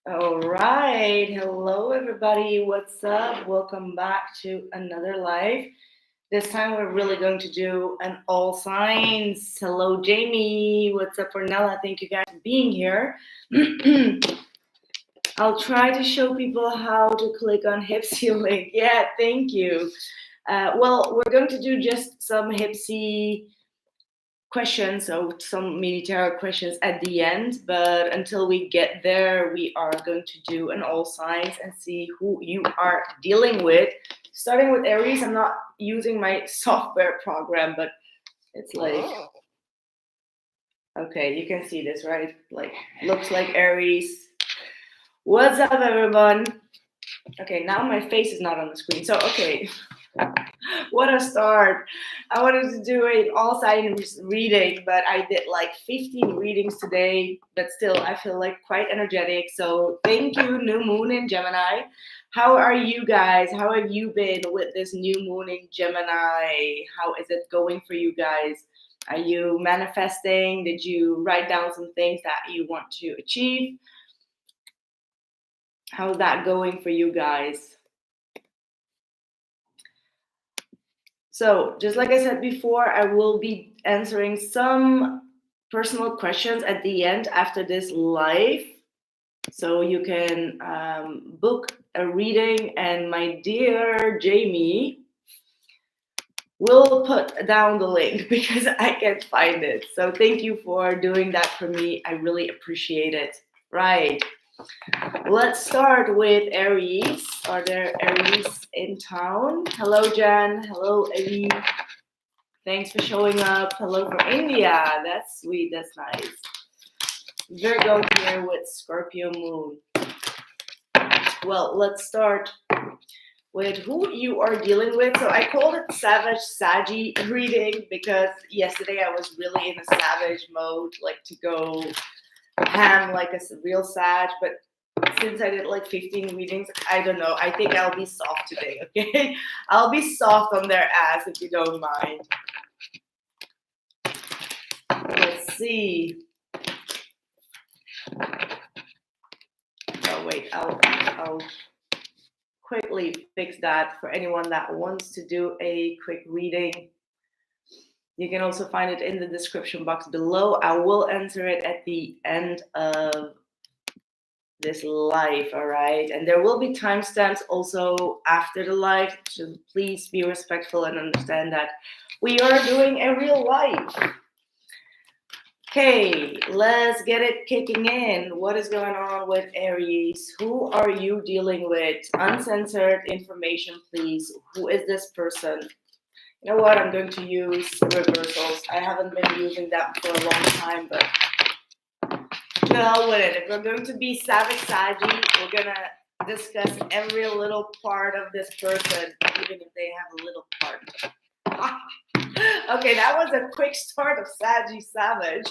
All right. Hello, everybody. What's up? Welcome back to another live. This time we're really going to do an all signs. Hello, Jamie. What's up, Ornella? Thank you guys for being here. I'll try to show people how to click on Hypsee link. Yeah, thank you. Well, we're going to do just some Hypsee questions, so some mini tarot questions at the end, but until we get there, we are going to do an all signs and see who you are dealing with. Starting with Aries, I'm not using my software program, but it's like, okay, you can see this, right? Like, looks like Aries. What's up, everyone? Okay, now my face is not on the screen, so okay. What a start. I wanted to do an all signs reading, but I did like 15 readings today, but still I feel like quite energetic. So thank you, new moon in Gemini. How are you guys? How have you been with this new moon in Gemini? How is it going for you guys? Are you manifesting? Did you write down some things that you want to achieve? How's that going for you guys? So, just like I said before, I will be answering some personal questions at the end after this live. So you can book a reading, and my dear Jamie will put down the link because I can't find it. So thank you for doing that for me. I really appreciate it. Right. Let's start with Aries. Are there Aries in town? Hello, Jen. Hello, Evie. Thanks for showing up. Hello from India. That's sweet. That's nice. Virgo here with Scorpio moon. Well, let's start with who you are dealing with. So I called it Savage Saggy reading because yesterday I was really in a savage mode, like to go ham like a real sag, but since I did like 15 readings, I don't know. I think I'll be soft today, okay? I'll be soft on their ass if you don't mind. Let's see. Oh, wait. I'll quickly fix that for anyone that wants to do a quick reading. You can also find it in the description box below. I will answer it at the end of this live, all right? And there will be timestamps also after the live, so please be respectful and understand that we are doing a real live. Okay, let's get it kicking in. What is going on with Aries? Who are you dealing with? Uncensored information, please. Who is this person? You know what? I'm going to use reversals. I haven't been using that for a long time, but well, with it. If we're going to be savage saggy, we're gonna discuss every little part of this person, even if they have a little part. Okay, that was a quick start of saggy savage.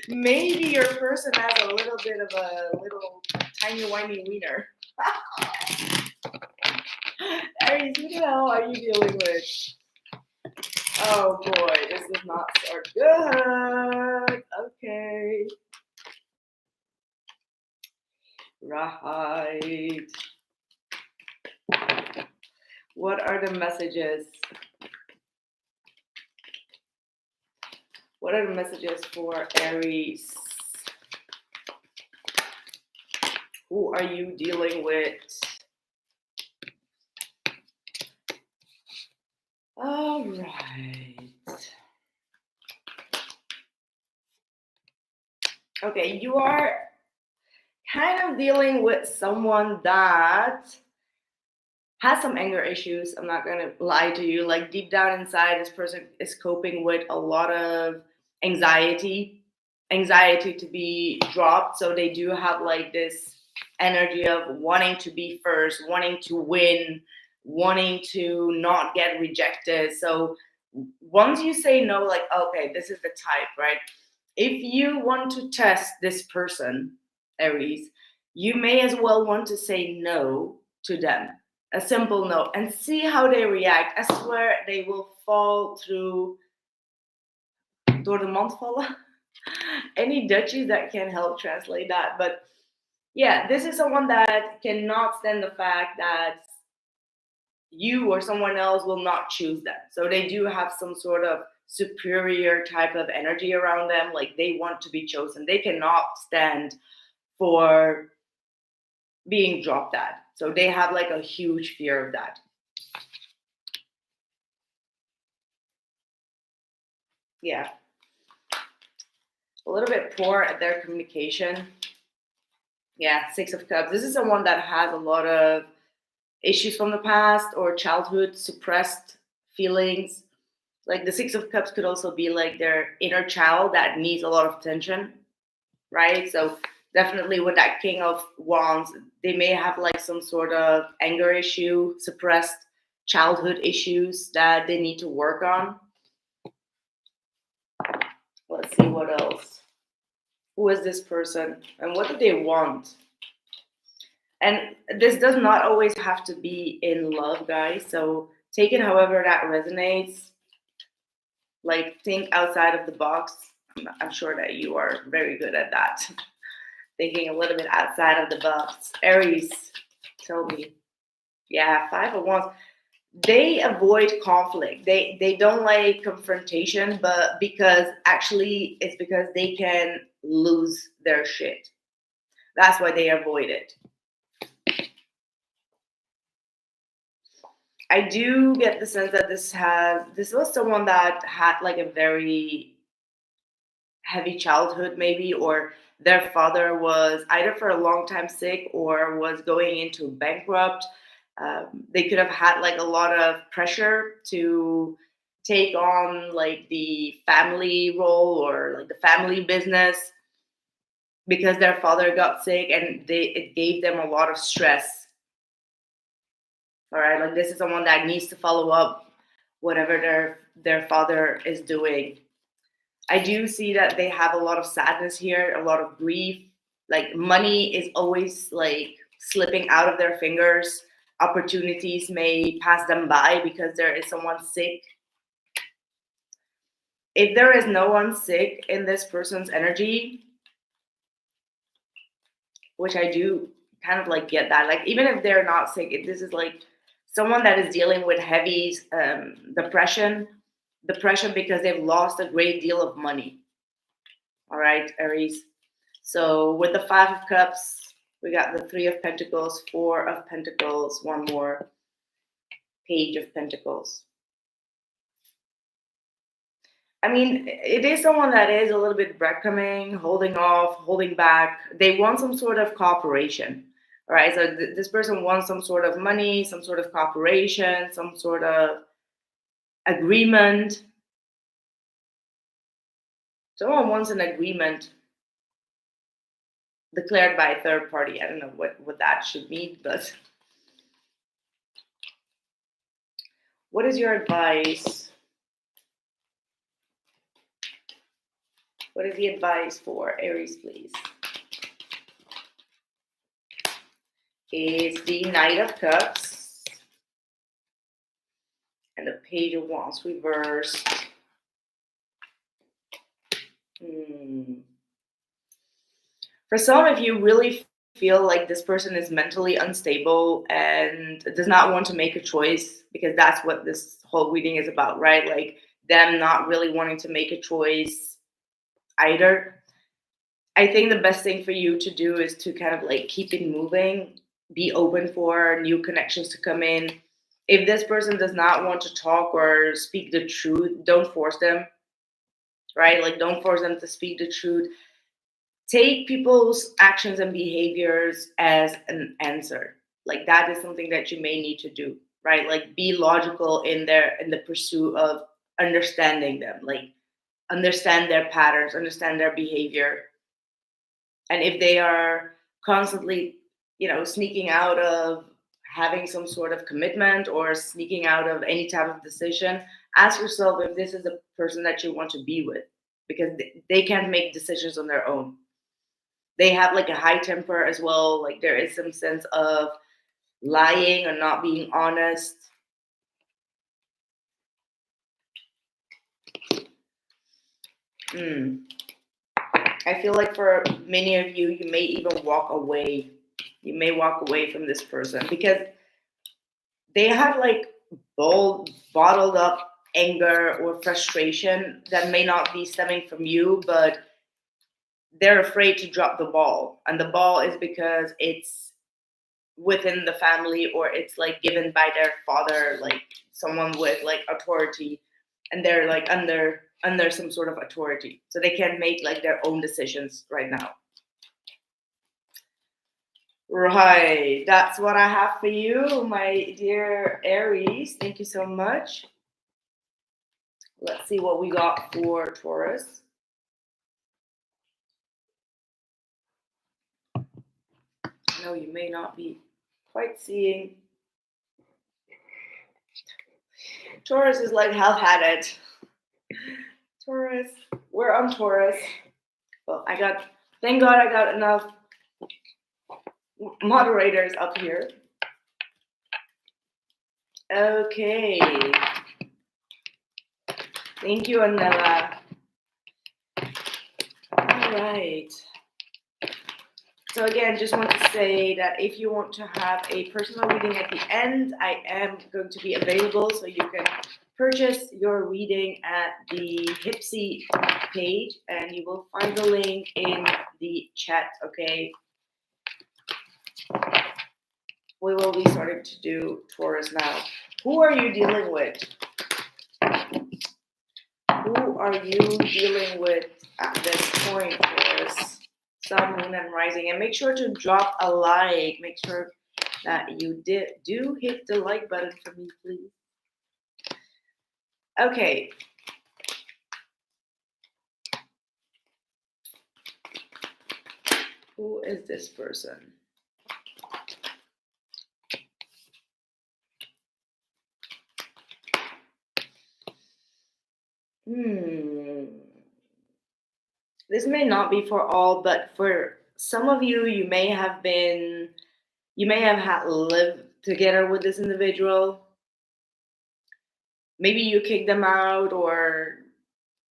Maybe your person has a little bit of a little tiny whiny wiener. Aries, who the hell are you dealing with? Oh boy, this does not start good. Okay. Right. What are the messages? What are the messages for Aries? Who are you dealing with? All right. Okay, you are kind of dealing with someone that has some anger issues. I'm not going to lie to you. Like deep down inside, this person is coping with a lot of anxiety to be dropped. So they do have like this energy of wanting to be first, wanting to win, wanting to not get rejected. So once you say no, like, okay, this is the type, right? If you want to test this person, Aries, you may as well want to say no to them. A simple no, and see how they react. I swear they will fall through door de mand vallen. Any Dutchies that can help translate that, but Yeah, this is someone that cannot stand the fact that you or someone else will not choose them. So they do have some sort of superior type of energy around them. Like they want to be chosen. They cannot stand for being dropped at. So they have like a huge fear of that. Yeah. A little bit poor at their communication. Yeah, Six of Cups. This is someone that has a lot of issues from the past or childhood suppressed feelings. Like the Six of Cups could also be like their inner child that needs a lot of attention, right? So definitely with that King of Wands, they may have like some sort of anger issue, suppressed childhood issues that they need to work on. Let's see what else. Who is this person and what do they want? And this does not always have to be in love, guys. So take it however that resonates. Like think outside of the box. I'm sure that you are very good at that. Thinking a little bit outside of the box. Aries, tell me. Yeah, Five of Wands. They avoid conflict. They don't like confrontation, but because actually it's because they can lose their shit. That's why they avoid it. I do get the sense that this was someone that had like a very heavy childhood maybe, or their father was either for a long time sick or was going into bankrupt. They could have had like a lot of pressure to take on like the family role or like the family business because their father got sick, and it gave them a lot of stress. All right, like this is someone that needs to follow up whatever their father is doing. I do see that they have a lot of sadness here, a lot of grief. Like money is always like slipping out of their fingers. Opportunities may pass them by because there is someone sick. If there is no one sick in this person's energy, which I do kind of like get that. Like even if they're not sick, this is like someone that is dealing with heavy depression because they've lost a great deal of money. All right, Aries. So with the Five of Cups, we got the Three of Pentacles, Four of Pentacles, one more Page of Pentacles. I mean, it is someone that is a little bit breadcrumbing, holding off, holding back. They want some sort of cooperation. All right, so this person wants some sort of money, some sort of cooperation, some sort of agreement. Someone wants an agreement declared by a third party. I don't know what that should mean, but what is your advice? What is the advice for Aries, please? Is the Knight of Cups and the Page of Wands reversed. For some of you, really feel like this person is mentally unstable and does not want to make a choice, because that's what this whole reading is about, right? Like them not really wanting to make a choice either. I think the best thing for you to do is to kind of like keep it moving, be open for new connections to come in. If this person does not want to talk or speak the truth, don't force them, right? Like don't force them to speak the truth. Take people's actions and behaviors as an answer. Like that is something that you may need to do, right? Like be logical in the pursuit of understanding them. Like understand their patterns, understand their behavior. And if they are constantly, sneaking out of having some sort of commitment or sneaking out of any type of decision, ask yourself if this is the person that you want to be with, because they can't make decisions on their own. They have like a high temper as well. Like there is some sense of lying or not being honest. I feel like for many of you, you may even walk away. You may walk away from this person because they have like bottled up anger or frustration that may not be stemming from you, but they're afraid to drop the ball. And the ball is because it's within the family, or it's like given by their father, like someone with like authority, and they're like under some sort of authority, so they can't make like their own decisions right now. Right, that's what I have for you, my dear Aries. Thank you so much. Let's see what we got for Taurus. No, you may not be quite seeing. Taurus is like half had it. Taurus, we're on Taurus. Well, thank God I got enough moderators up here. Okay. Thank you, Anela. All right. So again, just want to say that if you want to have a personal reading at the end, I am going to be available, so you can purchase your reading at the Hypsee page, and you will find the link in the chat, okay? We will be starting to do Taurus now. Who are you dealing with? Who are you dealing with at this point, Taurus? Sun, Moon, and Rising. And make sure to drop a like. Make sure that you do hit the like button for me, please. Okay. Who is this person? This may not be for all, but for some of you, you may have lived together with this individual. Maybe you kicked them out, or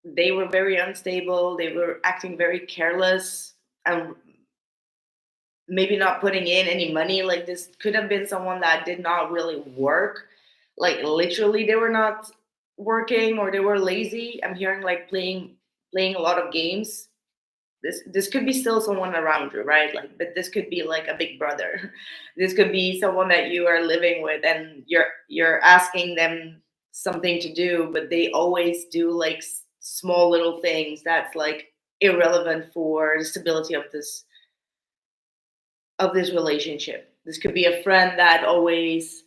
they were very unstable. They were acting very careless and maybe not putting in any money. Like, this could have been someone that did not really work. Like, literally, they were not working, or they were lazy. I'm hearing like playing a lot of games. This could be still someone around you, right? Like, but this could be like a big brother. This could be someone that you are living with, and you're asking them something to do, but they always do like small little things that's like irrelevant for the stability of this relationship. This could be a friend that always,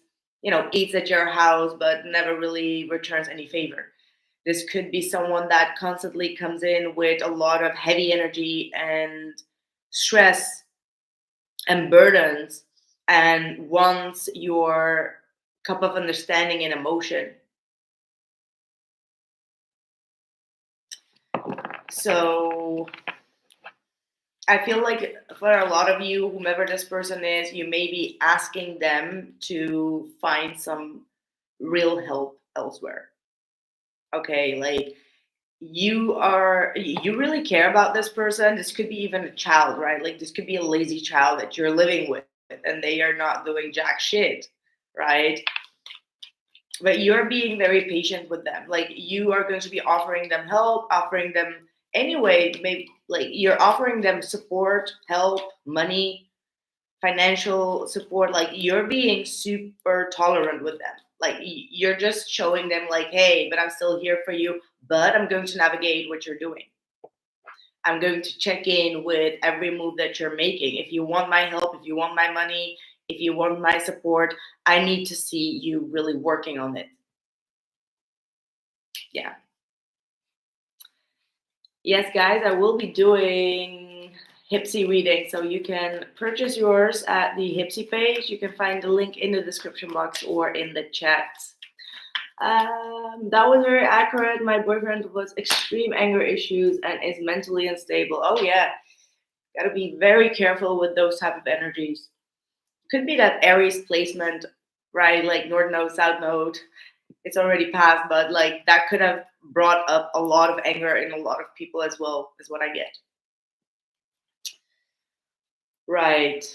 eats at your house but never really returns any favor. This could be someone that constantly comes in with a lot of heavy energy and stress and burdens, and wants your cup of understanding and emotion. So I feel like for a lot of you, whomever this person is, you may be asking them to find some real help elsewhere. Okay, like you really care about this person. This could be even a child, right? Like, this could be a lazy child that you're living with, and they are not doing jack shit, right? But you're being very patient with them. Like, you are going to be offering them help, offering them anyway, maybe like you're offering them support, help, money, financial support. Like, you're being super tolerant with them. Like, you're just showing them like, hey, but I'm still here for you, but I'm going to navigate what you're doing. I'm going to check in with every move that you're making. If you want my help, if you want my money, if you want my support, I need to see you really working on it. Yeah. Yes, guys, I will be doing Hypsee reading, so you can purchase yours at the Hypsee page. You can find the link in the description box or in the chat. That was very accurate. My boyfriend was extreme anger issues and is mentally unstable. Oh yeah, gotta be very careful with those type of energies. Could be that Aries placement, right? Like North Node, South Node. It's already passed, but like that could have brought up a lot of anger in a lot of people as well, is what I get. Right.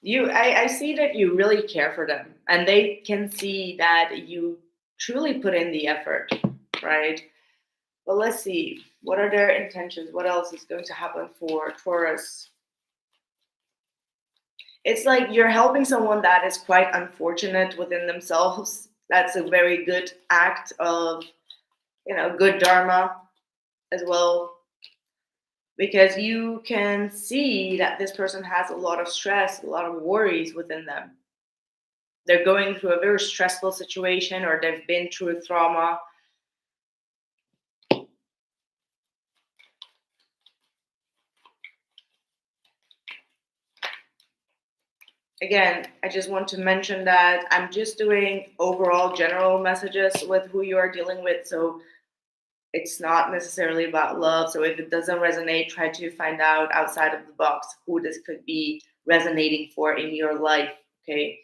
I see that you really care for them and they can see that you truly put in the effort, right? But let's see. What are their intentions? What else is going to happen for Taurus? It's like you're helping someone that is quite unfortunate within themselves. That's a very good act of, good dharma as well, because you can see that this person has a lot of stress, a lot of worries within them. They're going through a very stressful situation or they've been through a trauma. Again, I just want to mention that I'm just doing overall general messages with who you are dealing with. So it's not necessarily about love. So if it doesn't resonate, try to find out outside of the box who this could be resonating for in your life. Okay.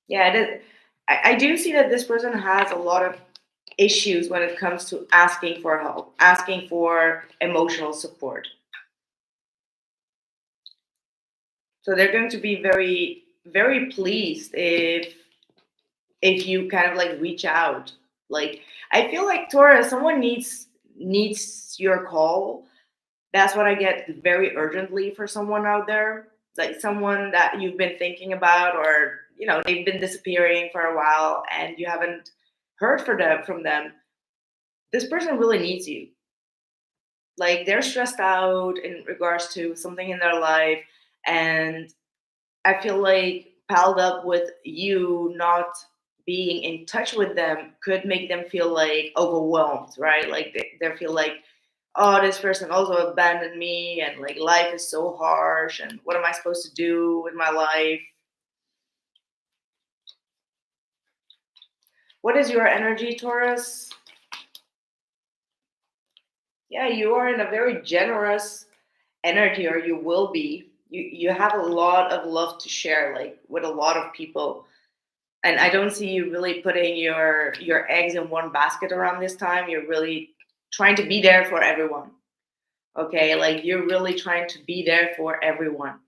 Yeah, it is. I do see that this person has a lot of issues when it comes to asking for help, asking for emotional support. So they're going to be very, very pleased if you kind of like reach out. Like I feel like Taurus, someone needs your call. That's what I get very urgently for someone out there. Like someone that you've been thinking about, or they've been disappearing for a while and you haven't heard from them. This person really needs you. Like they're stressed out in regards to something in their life, and I feel like piled up with you not being in touch with them could make them feel like overwhelmed, right? Like they feel like, oh, this person also abandoned me, and like life is so harsh, and what am I supposed to do with my life? What is your energy, Taurus? Yeah, you are in a very generous energy, or you will be. You have a lot of love to share, like with a lot of people. And I don't see you really putting your eggs in one basket around this time. You're really trying to be there for everyone. Okay, like you're really trying to be there for everyone.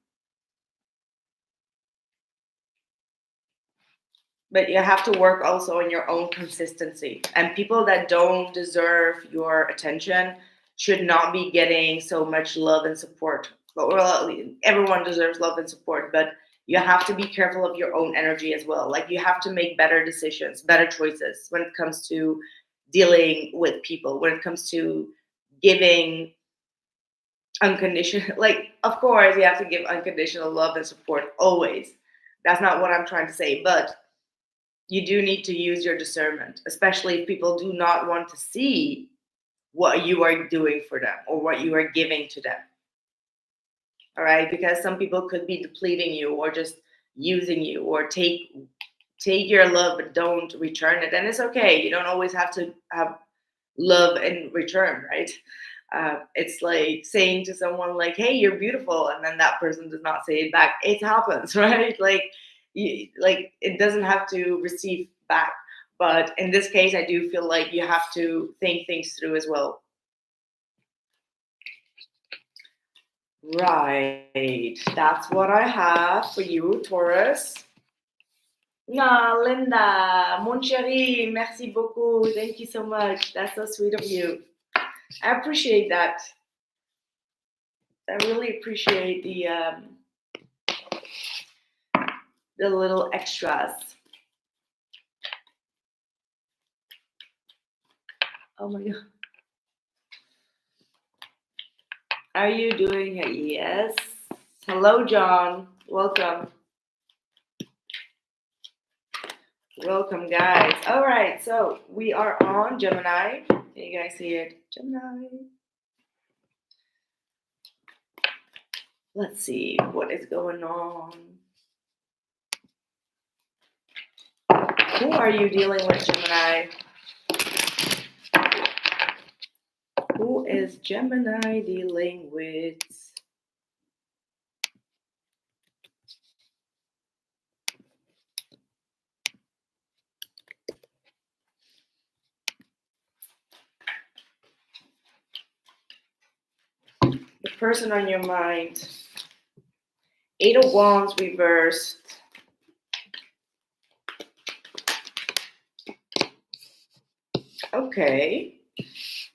But you have to work also on your own consistency. And people that don't deserve your attention should not be getting so much love and support. But well, everyone deserves love and support, but you have to be careful of your own energy as well. Like you have to make better decisions, better choices when it comes to dealing with people, when it comes to giving unconditional, like, of course, you have to give unconditional love and support always. That's not what I'm trying to say, but you do need to use your discernment, especially if people do not want to see what you are doing for them or what you are giving to them. All right, because some people could be depleting you or just using you, or take your love but don't return it. And it's okay. You don't always have to have love in return, right? It's like saying to someone like, "Hey, you're beautiful," and then that person does not say it back. It happens, right? Like it doesn't have to receive back. But in this case, I do feel like you have to think things through as well. Right. That's what I have for you, Taurus. Ah, Linda, mon chéri, merci beaucoup. Thank you so much. That's so sweet of you. I appreciate that. I really appreciate the little extras. Oh my god. Are you doing it? Yes. Hello, John. Welcome. Welcome, guys. All right, so we are on Gemini. Can you guys see it? Gemini. Let's see what is going on. Who are you dealing with, Gemini? Who is Gemini dealing with? The person on your mind. 8 of Wands reversed. Okay.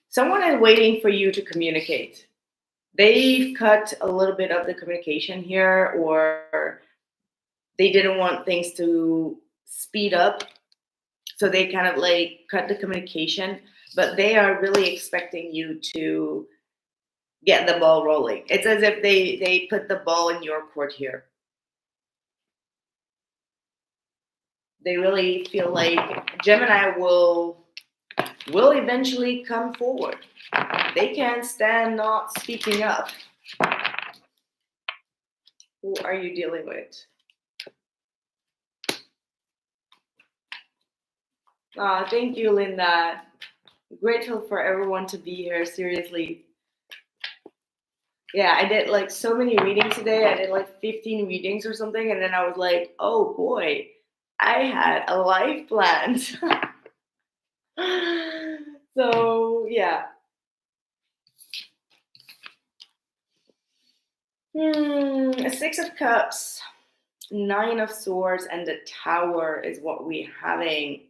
Someone is waiting for you to communicate. They've cut a little bit of the communication here, or they didn't want things to speed up. So they kind of like cut the communication, but they are really expecting you to get the ball rolling. It's as if they put the ball in your court here. They really feel like Gemini will eventually come forward. They can't stand not speaking up. Who are you dealing with? Thank you, Linda. Grateful for everyone to be here, seriously. Yeah, I did like so many readings today. I did like 15 readings or something, and then I was like, oh boy, I had a life planned. So yeah. 6 of Cups, 9 of Swords, and the Tower is what we're having.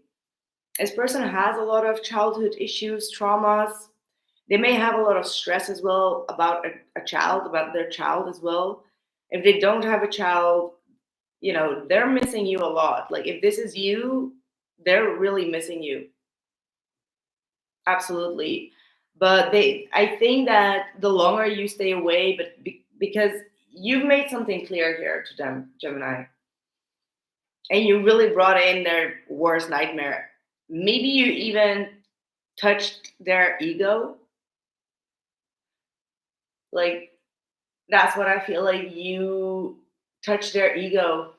This person has a lot of childhood issues, traumas. They may have a lot of stress as well about a child, about their child as well. If they don't have a child, you know, they're missing you a lot. Like if this is you, they're really missing you. Absolutely. But I think that the longer you stay away, but because you've made something clear here to them, Gemini, and you really brought in their worst nightmare. Maybe you even touched their ego. Like, that's what I feel like. You touched their ego.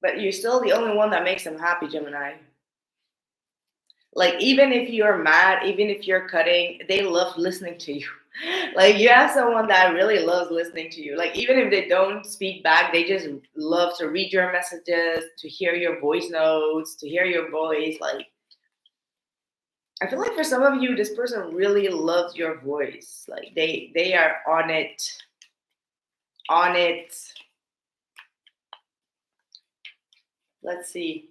But you're still the only one that makes them happy, Gemini. Like, even if you're mad, even if you're cutting, they love listening to you. Like, you have someone that really loves listening to you. Like, even if they don't speak back, they just love to read your messages, to hear your voice notes, to hear your voice. Like, I feel like for some of you, this person really loves your voice. Like, they are on it. On it. Let's see.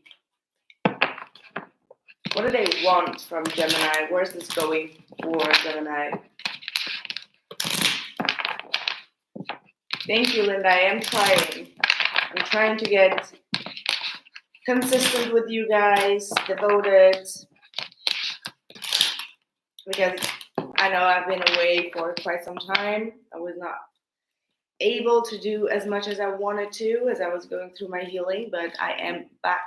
What do they want from Gemini? Where's this going for Gemini? Thank you, Linda. I am trying. I'm trying to get consistent with you guys, devoted. Because I know I've been away for quite some time. I was not able to do as much as I wanted to as I was going through my healing, but I am back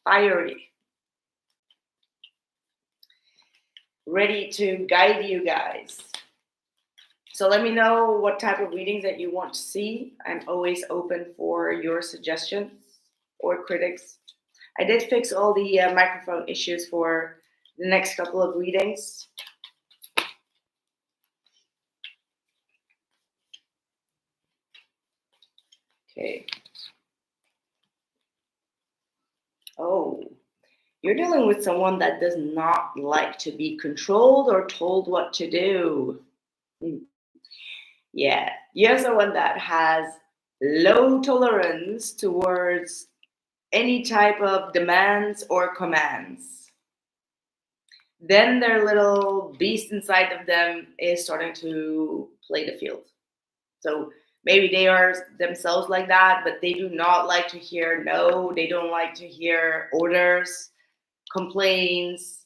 fiery. Ready to guide you guys. So let me know what type of readings that you want to see. I'm always open for your suggestions or critics. I did fix all the microphone issues for the next couple of readings. Okay. Oh. You're dealing with someone that does not like to be controlled or told what to do. Yeah, you're someone that has low tolerance towards any type of demands or commands. Then their little beast inside of them is starting to play the field. So maybe they are themselves like that, but they do not like to hear no. They don't like to hear orders, complaints.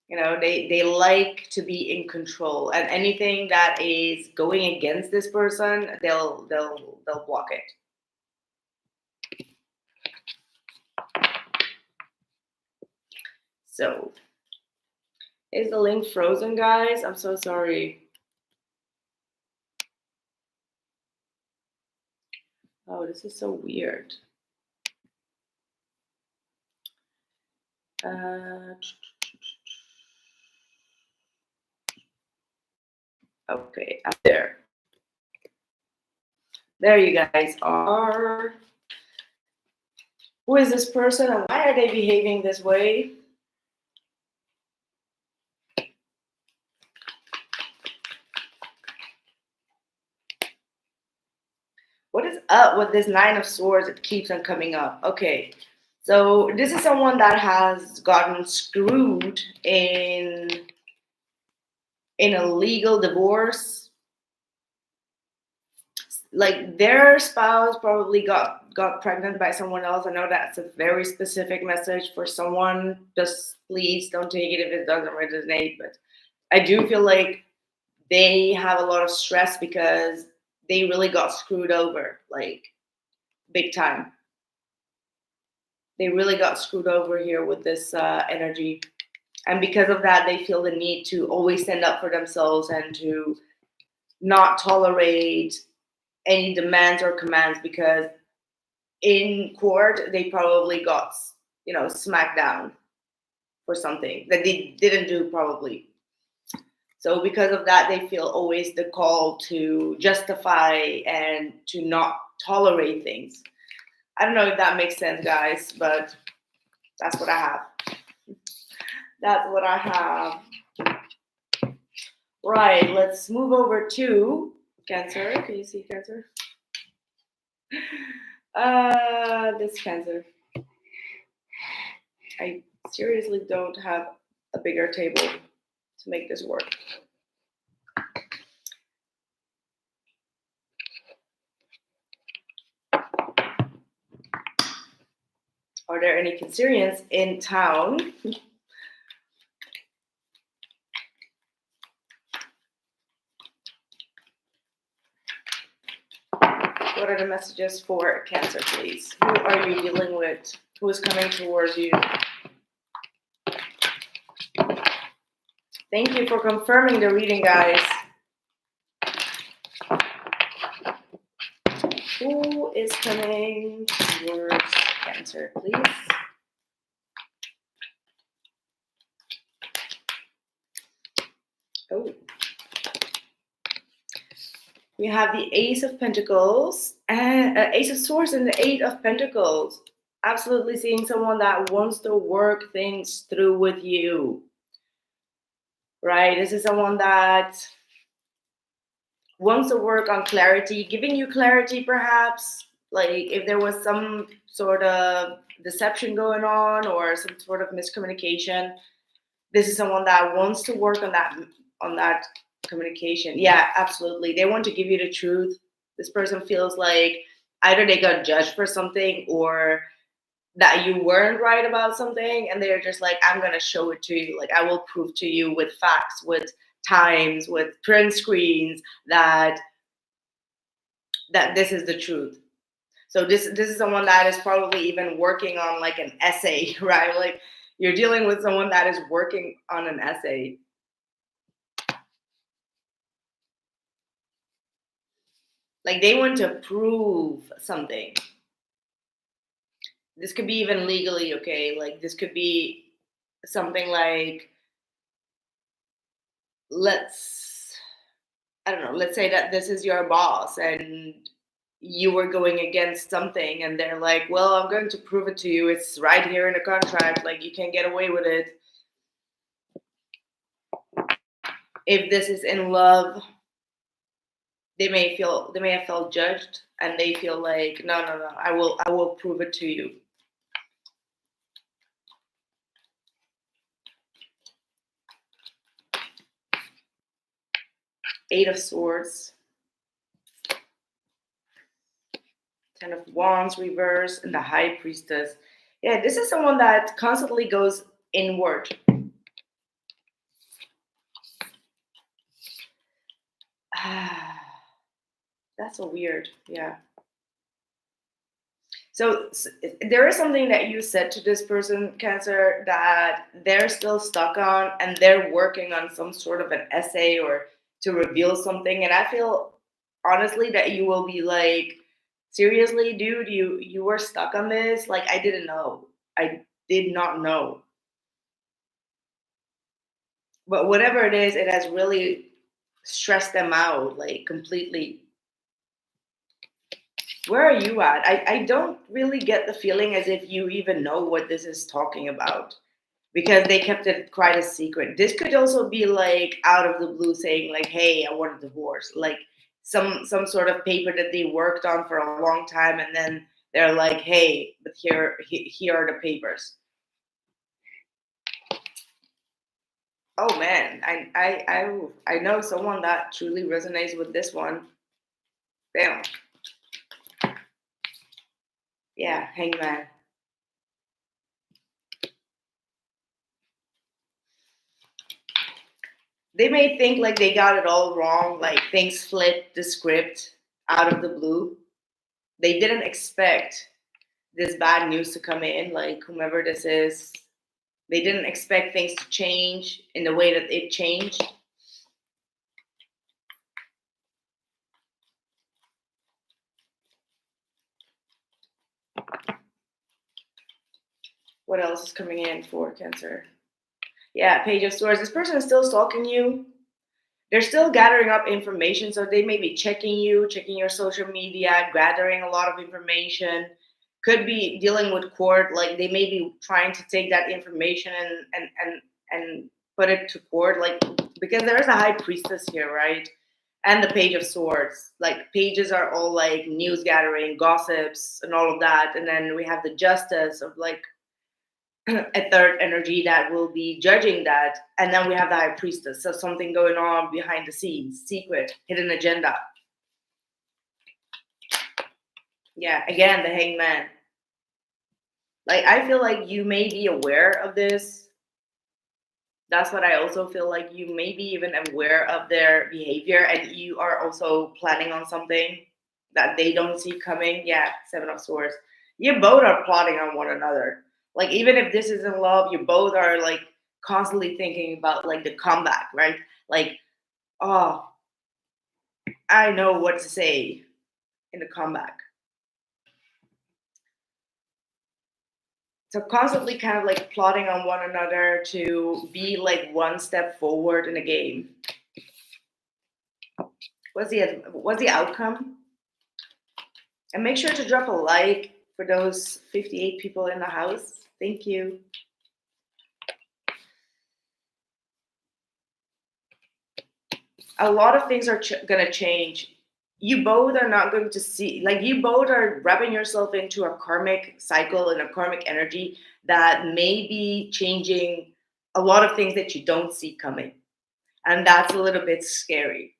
You know, they like to be in control, and anything that is going against this person, they'll block it. So, is the link frozen, guys? I'm so sorry. Oh, this is so weird. Okay, up there. There you guys are. Who is this person and why are they behaving this way? up with this Nine of Swords? It keeps on coming up. Okay. So this is someone that has gotten screwed in a legal divorce. Like their spouse probably got pregnant by someone else. I know that's a very specific message for someone. Just please don't take it if it doesn't resonate. But I do feel like they have a lot of stress because they really got screwed over, like big time. They really got screwed over here with this energy. And because of that, they feel the need to always stand up for themselves and to not tolerate any demands or commands, because in court, they probably got, smacked down for something that they didn't do probably. So because of that, they feel always the call to justify and to not tolerate things. I don't know if that makes sense, guys, but that's what I have. That's what I have. Right, let's move over to Cancer. Can you see Cancer? This Cancer. I seriously don't have a bigger table to make this work. Are there any Cancerians in town? What are the messages for Cancer, please? Who are you dealing with? Who is coming towards you? Thank you for confirming the reading, guys. Who is coming towards Cancer, please? Oh. We have the Ace of Pentacles and Ace of Swords and the Eight of Pentacles. Absolutely seeing someone that wants to work things through with you. Right? This is someone that wants to work on clarity, giving you clarity perhaps. Like if there was some sort of deception going on or some sort of miscommunication, this is someone that wants to work on that communication. Yeah, absolutely. They want to give you the truth. This person feels like either they got judged for something or that you weren't right about something, and they're just like, I'm gonna show it to you. Like I will prove to you with facts, with times, with print screens that this is the truth. So this is someone that is probably even working on like an essay, right? Like you're dealing with someone that is working on an essay. Like they want to prove something. This could be even legally, okay? Like this could be something like, let's say that this is your boss and you were going against something and they're like, well, I'm going to prove it to you. It's right here in the contract. Like you can't get away with it. If this is in love, they may have felt judged and they feel like, no, I will prove it to you. Eight of Swords, Ten of Wands reverse, and the High Priestess. Yeah, this is someone that constantly goes inward. That's so weird. Yeah. So there is something that you said to this person, Cancer, that they're still stuck on, and they're working on some sort of an essay or to reveal something. And I feel honestly that you will be like, seriously, dude, you were stuck on this? Like I didn't know. I did not know. But whatever it is, it has really stressed them out, like completely. Where are you at? I don't really get the feeling as if you even know what this is talking about, because they kept it quite a secret. This could also be like out of the blue saying like, hey, I want a divorce. Like some sort of paper that they worked on for a long time, and then they're like, hey, but here are the papers. Oh man, I know someone that truly resonates with this one. Bam. Yeah, hangman. They may think like they got it all wrong, like things flipped the script out of the blue. They didn't expect this bad news to come in, like whomever this is. They didn't expect things to change in the way that it changed. What else is coming in for Cancer? Yeah, Page of Swords. This person is still stalking you. They're still gathering up information, so they may be checking you, checking your social media, gathering a lot of information. Could be dealing with court, like they may be trying to take that information and put it to court, like because there's a high priestess here, right? And the Page of Swords. Like pages are all like news gathering, gossips, and all of that. And then we have the justice of like a third energy that will be judging that. And then we have the high priestess. So something going on behind the scenes, secret, hidden agenda. Yeah, again, the hangman. Like, I feel like you may be aware of this. That's what I also feel like. You may be even aware of their behavior, and you are also planning on something that they don't see coming. Yeah, Seven of Swords. You both are plotting on one another. Like, even if this isn't love, you both are like constantly thinking about like the comeback, right? Like, oh, I know what to say in the comeback. So constantly kind of like plotting on one another to be like one step forward in the game. What's the outcome? And make sure to drop a like for those 58 people in the house. Thank you. A lot of things are gonna change. You both are not going to see, like you both are wrapping yourself into a karmic cycle and a karmic energy that may be changing a lot of things that you don't see coming. And that's a little bit scary,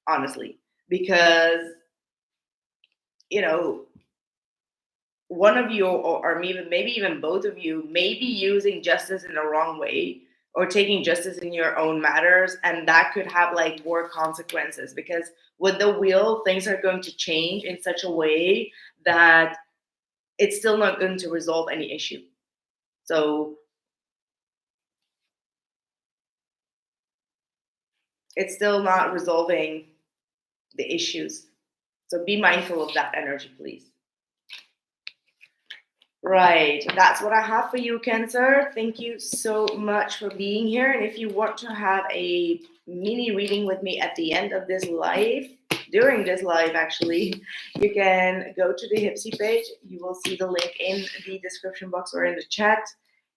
honestly, because, you know, one of you or maybe even both of you may be using justice in the wrong way or taking justice in your own matters, and that could have like more consequences, because with the wheel things are going to change in such a way that it's still not going to resolve any issue. So it's still not resolving the issues, so be mindful of that energy, please. Right, that's what I have for you, Cancer. Thank you so much for being here. And if you want to have a mini reading with me at the end of this live, during this live actually, you can go to the Hypsee page. You will see the link in the description box or in the chat.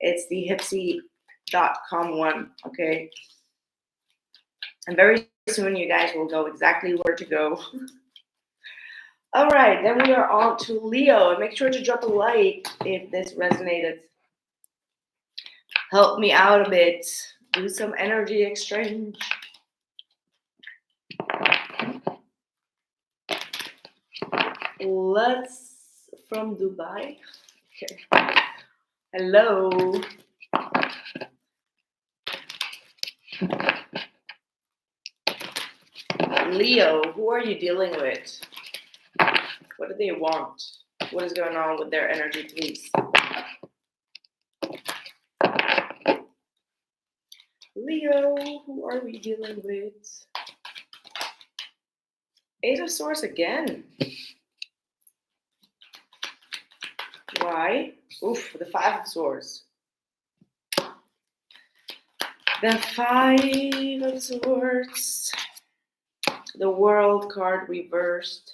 It's the Hypsee.com one, okay? And very soon you guys will know exactly where to go. All right, then we are on to Leo. And make sure to drop a like if this resonated. Help me out a bit. Do some energy exchange. Let's from Dubai. Okay. Hello. Leo, who are you dealing with? What do they want? What is going on with their energy, please? Leo, who are we dealing with? Eight of Swords again. Why? Oof, the Five of Swords. The Five of Swords. The World card reversed.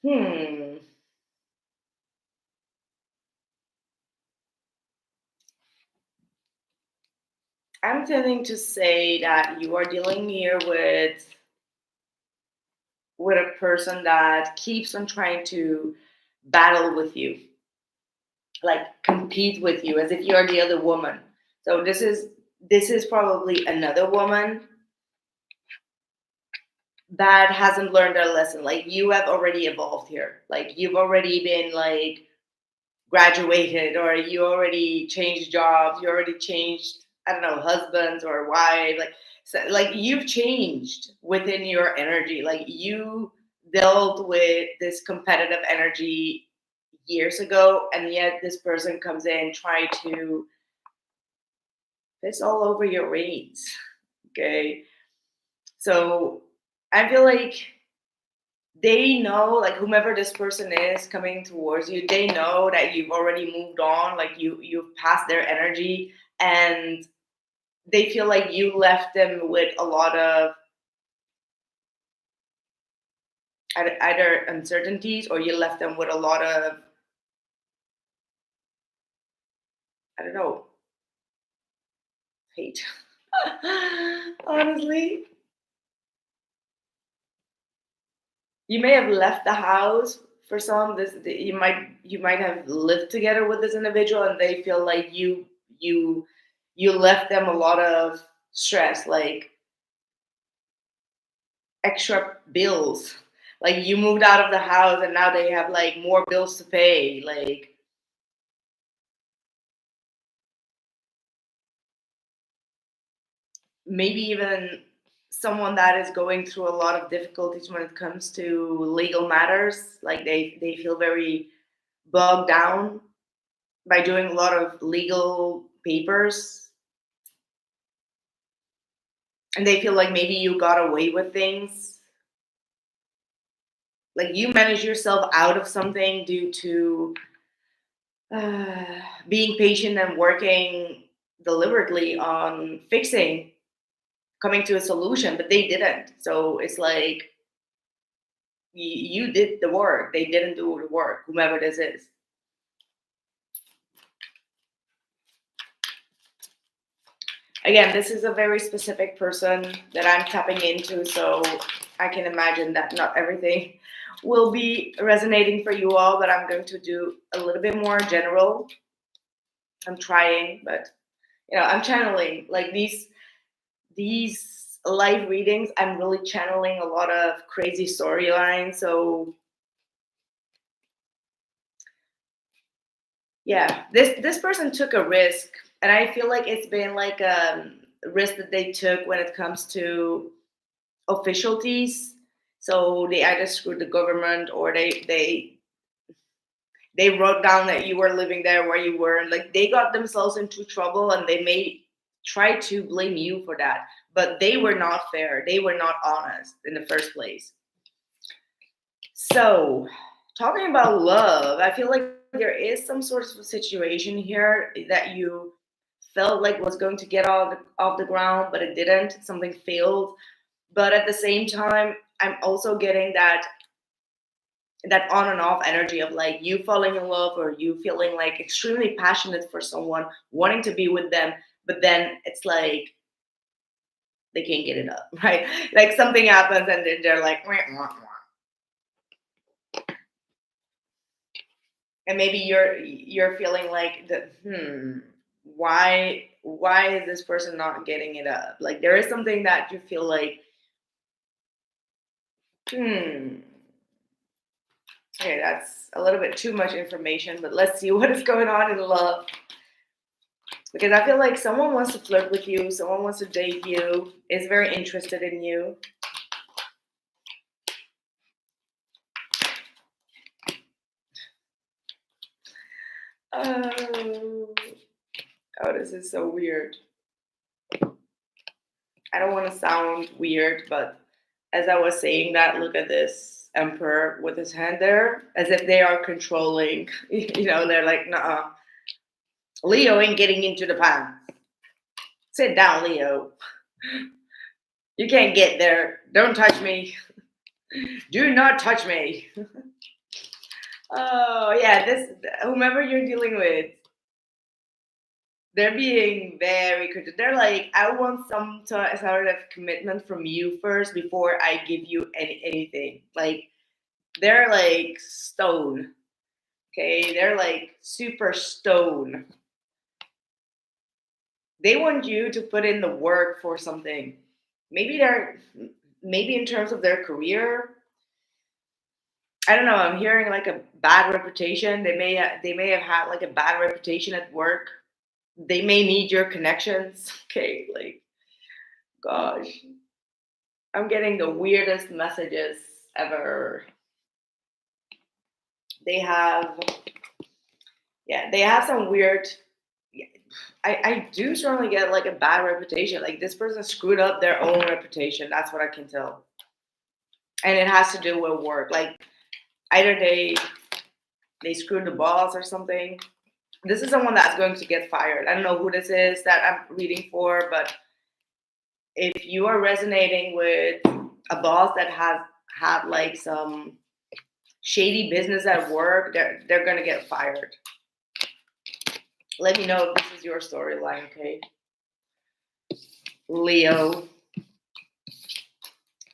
Hmm. I'm tending to say that you are dealing here with a person that keeps on trying to battle with you, like compete with you as if you're the other woman. So this is probably another woman that hasn't learned their lesson. Like you have already evolved here. Like you've already been like graduated, or you already changed jobs, you already changed, I don't know, husbands or wife. Like so, like you've changed within your energy. Like you dealt with this competitive energy years ago, and yet this person comes in trying to piss all over your reins. Okay. So I feel like they know, like whomever this person is coming towards you, they know that you've already moved on, like you've passed their energy, and they feel like you left them with a lot of either uncertainties, or you left them with a lot of, I don't know, hate. Honestly, you may have left the house for some. You might have lived together with this individual, and they feel like you you left them a lot of stress, like extra bills. Like you moved out of the house and now they have like more bills to pay. Like maybe even someone that is going through a lot of difficulties when it comes to legal matters. Like they feel very bogged down by doing a lot of legal papers, and they feel like maybe you got away with things. Like you manage yourself out of something due to being patient and working deliberately on fixing, coming to a solution, but they didn't. So it's like you did the work, they didn't do the work, whomever this is. Again, this is a very specific person that I'm tapping into, so I can imagine that not everything will be resonating for you all, but I'm going to do a little bit more general. I'm trying, but I'm channeling like these live readings. I'm really channeling a lot of crazy storylines. So yeah, this person took a risk, and I feel like it's been like a risk that they took when it comes to officialties. So they either screwed the government, or they wrote down that you were living there where you were, and like they got themselves into trouble, and they may try to blame you for that, but they were not fair, they were not honest in the first place. So talking about love, I feel like there is some sort of a situation here that you felt like was going to get off the ground, but it didn't, something failed. But at the same time, I'm also getting that on and off energy of like you falling in love, or you feeling like extremely passionate for someone, wanting to be with them, but then it's like they can't get it up, right? Like something happens and they're like, "Wah, wah, wah." And maybe you're feeling like the why is this person not getting it up? Like there is something that you feel like, hmm. Okay, that's a little bit too much information, but let's see what is going on in love. Because I feel like someone wants to flirt with you, someone wants to date you, is very interested in you. Oh, oh, this is so weird. I don't want to sound weird, but as I was saying that, look at this emperor with his hand there, as if they are controlling. They're like, nah, Leo ain't getting into the pan. Sit down, Leo. You can't get there. Don't touch me. Do not touch me. Oh yeah, this whomever you're dealing with, they're being very critical. They're like, I want some sort of commitment from you first before I give you anything. Like they're like stone. Okay, they're like super stone. They want you to put in the work for something. Maybe they're maybe in terms of their career. I don't know. I'm hearing like a bad reputation. They may have had like a bad reputation at work. They may need your connections. Okay, like gosh, I'm getting the weirdest messages ever. They have, yeah, they have some weird. I do certainly get like a bad reputation. Like this person screwed up their own reputation. That's what I can tell, and it has to do with work. Like either they screwed the boss or something. This is someone that's going to get fired. I don't know who this is that I'm reading for, but if you are resonating with a boss that has had like some shady business at work, they're gonna get fired. Let me know if this is your storyline, okay? Leo.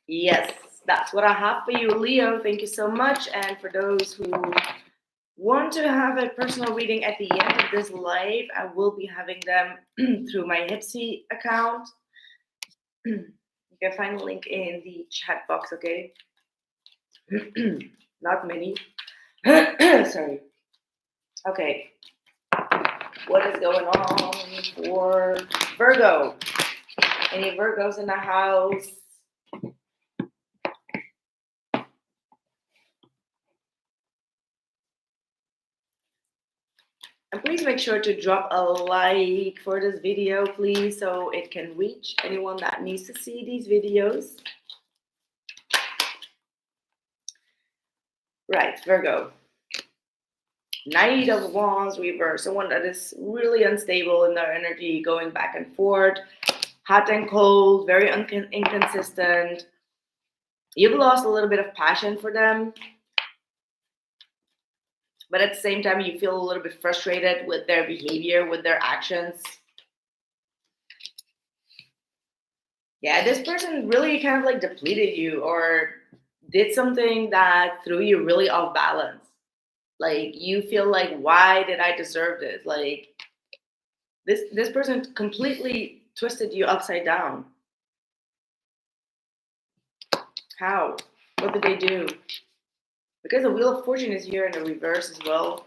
Yes, that's what I have for you, Leo. Thank you so much. And for those who want to have a personal reading at the end of this live, I will be having them through my Hypsee account. You can find the link in the chat box, okay? Not many. Sorry. Okay. What is going on for Virgo? Any Virgos in the house? And please make sure to drop a like for this video, please, so it can reach anyone that needs to see these videos. Right, Virgo. Knight of Wands reverse. Someone that is really unstable in their energy, going back and forth, hot and cold, very inconsistent. You've lost a little bit of passion for them. But at the same time, you feel a little bit frustrated with their behavior, with their actions. Yeah, this person really kind of like depleted you or did something that threw you really off balance. Like you feel like, why did I deserve this? Like this person completely twisted you upside down. How? What did they do? Because the Wheel of Fortune is here in the reverse as well.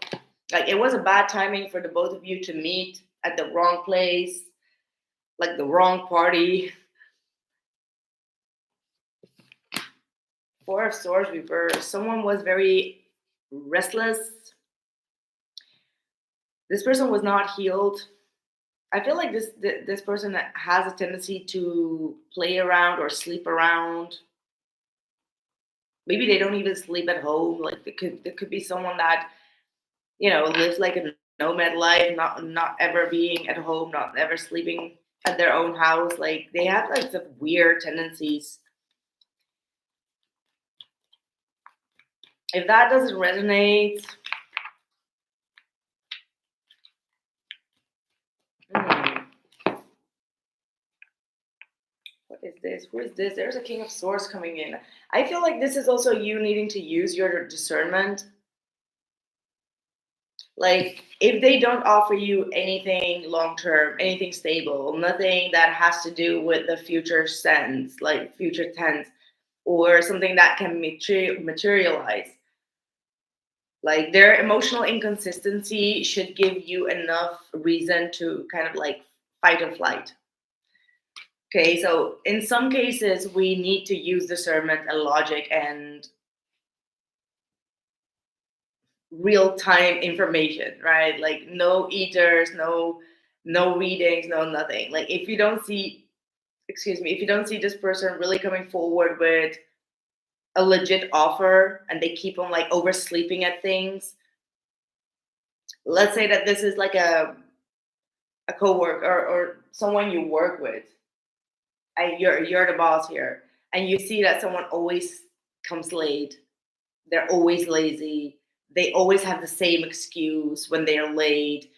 Like it was a bad timing for the both of you to meet at the wrong place, like the wrong party. Four of Swords reverse. Someone was very restless. This person was not healed. I feel like this person has a tendency to play around or sleep around. Maybe they don't even sleep at home. Like there could be someone that lives like a nomad life, not ever being at home, not ever sleeping at their own house. Like they have like some weird tendencies. If that doesn't resonate, what is this? Who is this? There's a King of Swords coming in. I feel like this is also you needing to use your discernment. Like if they don't offer you anything long term, anything stable, nothing that has to do with the future sense, like future tense, or something that can materialize. Like their emotional inconsistency should give you enough reason to kind of like fight or flight. Okay, so in some cases, we need to use discernment and logic and real-time information, right? Like no eaters, no readings, no nothing. Like if you don't see, if you don't see this person really coming forward with a legit offer and they keep on like oversleeping at things. Let's say that this is like a coworker or someone you work with. You're the boss here, and you see that someone always comes late. They're always lazy. they always have the same excuse when they're late.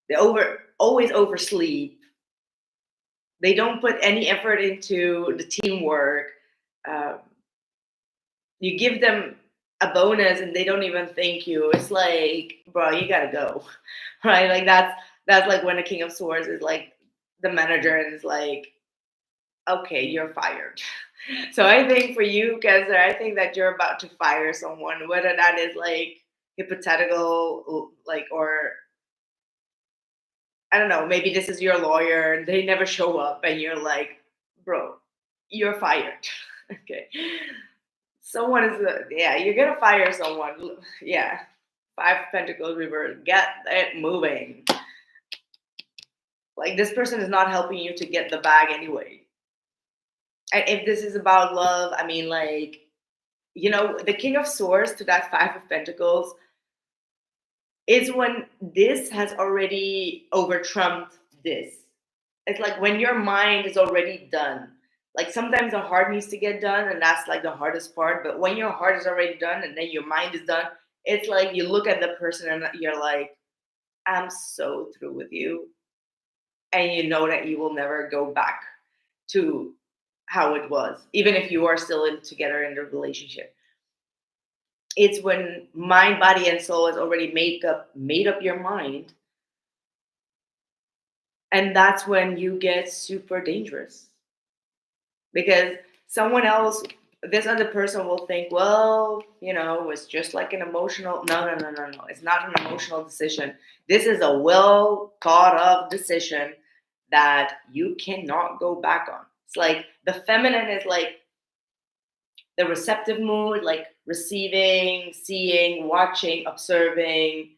They always oversleep. They don't put any effort into the teamwork. Um, you give them a bonus and they don't even thank you. It's like, bro, you gotta go, right? Like that's like when a King of Swords is like the manager and is like, okay, you're fired. So I think for you, Cancer, I think that you're about to fire someone, whether that is like hypothetical, like, or I don't know, maybe this is your lawyer and they never show up and you're like, bro, you're fired. Okay. Someone is, yeah, you're gonna fire someone. Yeah. Five Pentacles reverse. Get it moving. Like this person is not helping you to get the bag anyway. And if this is about love, I mean, like, you know, the King of Swords to that Five of Pentacles is when this has already over trumped this. It's like when your mind is already done. Like sometimes the heart needs to get done, and that's like the hardest part. But when your heart is already done and then your mind is done, it's like you look at the person and you're like, I'm so through with you. And you know that you will never go back to how it was, even if you are still together in the relationship. It's when mind, body, and soul has already made up your mind. And that's when you get super dangerous. Because someone else, this other person will think, well, you know, it's just like an emotional. No. It's not an emotional decision. This is a well thought of decision that you cannot go back on. It's like the feminine is like the receptive mood, like receiving, seeing, watching, observing,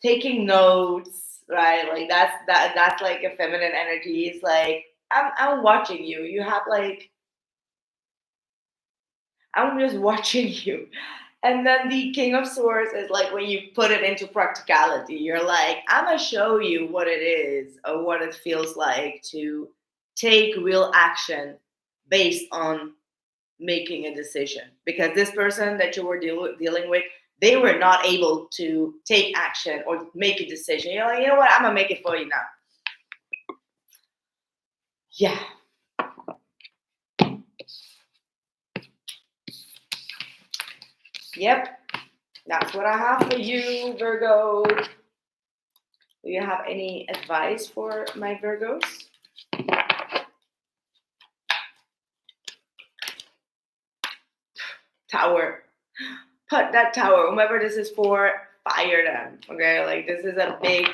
taking notes, right? Like that's like a feminine energy. It's like I'm watching you. You have like I'm just watching you. And then the King of Swords is like when you put it into practicality, you're like, I'm gonna show you what it is or what it feels like to take real action based on making a decision. Because this person that you were dealing with, they were not able to take action or make a decision. You're like, you know what? I'm gonna make it for you now. Yeah. Yep. That's what I have for you, Virgo. Do you have any advice for my Virgos? Tower. Put that tower. Whomever this is for, fire them. Okay, like this is a big,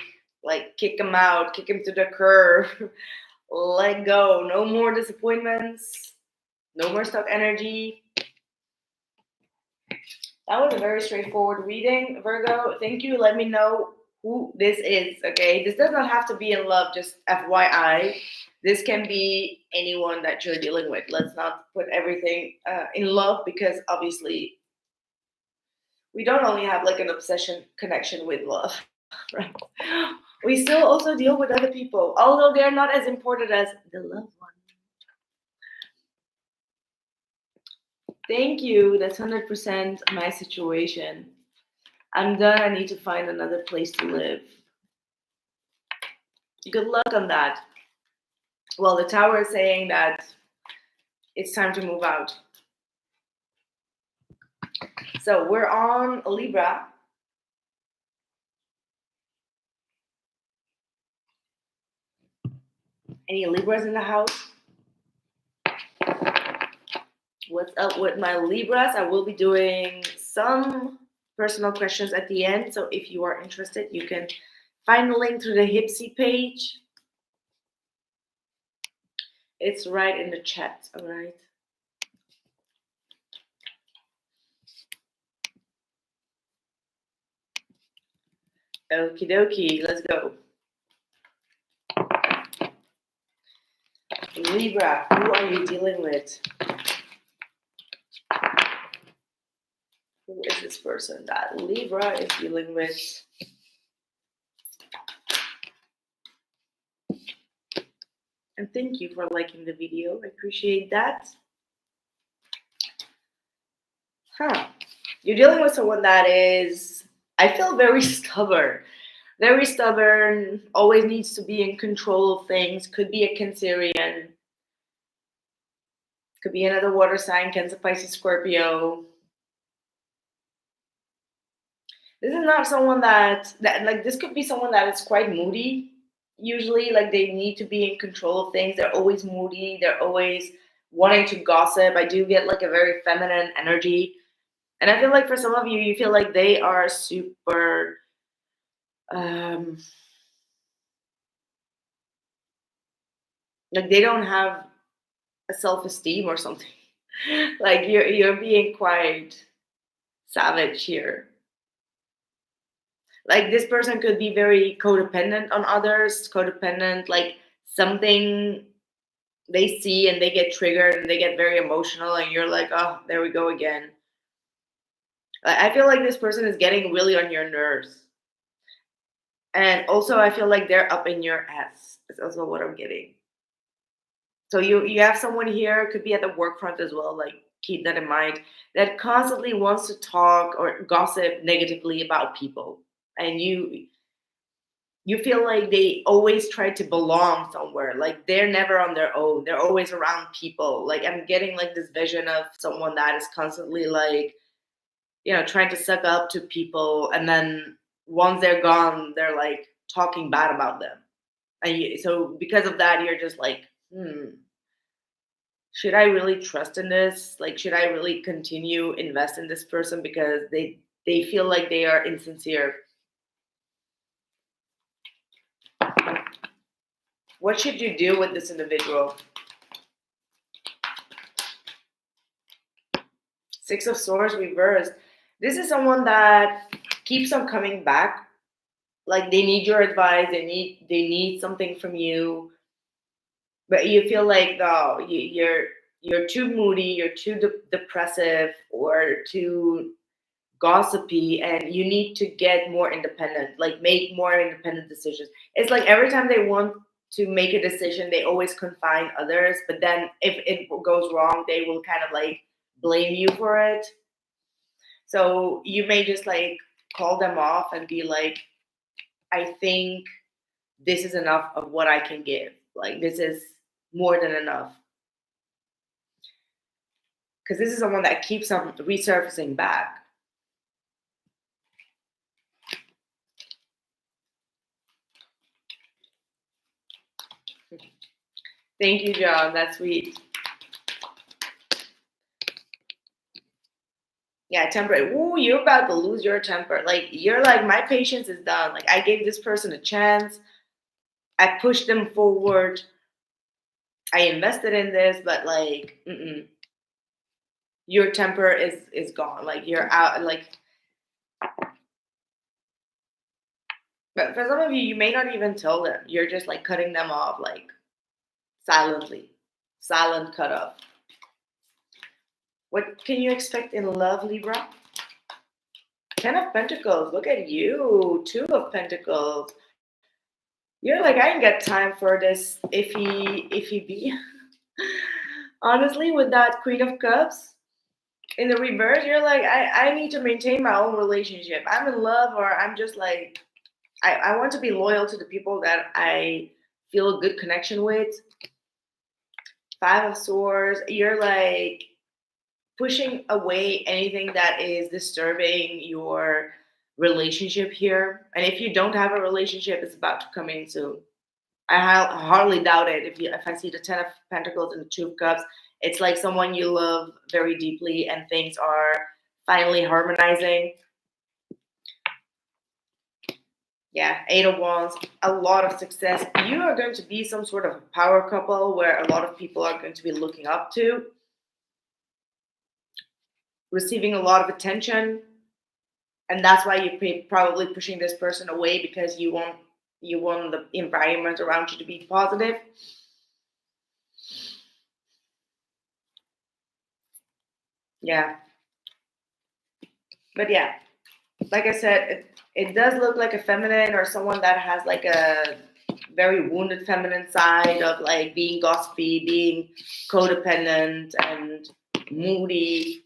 like kick them out, kick them to the curb. Let go. No more disappointments. No more stuck energy. That was a very straightforward reading, Virgo. Thank you. Let me know who this is, okay? This does not have to be in love, just FYI. This can be anyone that you're dealing with. Let's not put everything in love because obviously we don't only have like an obsession connection with love, right? We still also deal with other people, although they're not as important as the loved one. Thank you. That's 100% my situation. I'm done. I need to find another place to live. Good luck on that. Well, the tower is saying that it's time to move out. So we're on Libra. Any Libras in the house? What's up with my Libras? I will be doing some personal questions at the end. So if you are interested, you can find the link to the Hypsee page. It's right in the chat, all right? Okie dokie, let's go. Libra, who are you dealing with? Who is this person that Libra is dealing with? And thank you for liking the video. I appreciate that. You're dealing with someone that is I feel very stubborn. Very stubborn, always needs to be in control of things. Could be a Cancerian, could be another water sign, Cancer, Pisces, Scorpio. This is not someone that like this could be someone that is quite moody. Usually, like they need to be in control of things. They're always moody. They're always wanting to gossip. I do get like a very feminine energy, and I feel like for some of you, you feel like they are super. Um, like they don't have a self-esteem or something. Like you're being quite savage here. Like this person could be very codependent on others, codependent, like something they see and they get triggered and they get very emotional, and you're like, oh, there we go again. I feel like this person is getting really on your nerves. And also I feel like they're up in your ass. That's also what I'm getting. So you have someone here, could be at the work front as well, like keep that in mind, that constantly wants to talk or gossip negatively about people. And you feel like they always try to belong somewhere. Like they're never on their own. They're always around people. Like I'm getting like this vision of someone that is constantly like, trying to suck up to people, and then once they're gone, they're like talking bad about them. And so because of that, you're just like, should I really trust in this? Like, should I really continue invest in this person because they feel like they are insincere? What should you do with this individual? Six of Swords reversed. This is someone that keeps on coming back. Like they need your advice. They need something from you, but you feel like no, you're too moody. You're too depressive or too gossipy, and you need to get more independent. Like make more independent decisions. It's like every time they want to make a decision, they always confine others. But then if it goes wrong, they will kind of like blame you for it. So you may just like call them off and be like, I think this is enough of what I can give. Like this is more than enough. Because this is someone that keeps on resurfacing back. Thank you, John. That's sweet. Yeah, temper. Ooh, you're about to lose your temper. Like you're like, my patience is done. Like I gave this person a chance. I pushed them forward. I invested in this, but like, your temper is gone. Like you're out. Like, but for some of you, you may not even tell them. You're just like cutting them off, like silently, silent cut off. What can you expect in love, Libra? Ten of Pentacles. Look at you. Two of Pentacles. You're like, I ain't got time for this iffy be. Honestly, with that Queen of Cups in the reverse, you're like, I need to maintain my own relationship. I'm in love, or I'm just like, I want to be loyal to the people that I feel a good connection with. Five of Swords. You're like pushing away anything that is disturbing your relationship here. And if you don't have a relationship, it's about to come in soon. I hardly doubt it. If I see the Ten of Pentacles and the Two of Cups, it's like someone you love very deeply, and things are finally harmonizing. Yeah, Eight of Wands, a lot of success. You are going to be some sort of power couple where a lot of people are going to be looking up to, receiving a lot of attention, and that's why you're probably pushing this person away, because you want the environment around you to be positive. Yeah, but yeah, like I said, it does look like a feminine, or someone that has like a very wounded feminine side of like being gossipy, being codependent and moody,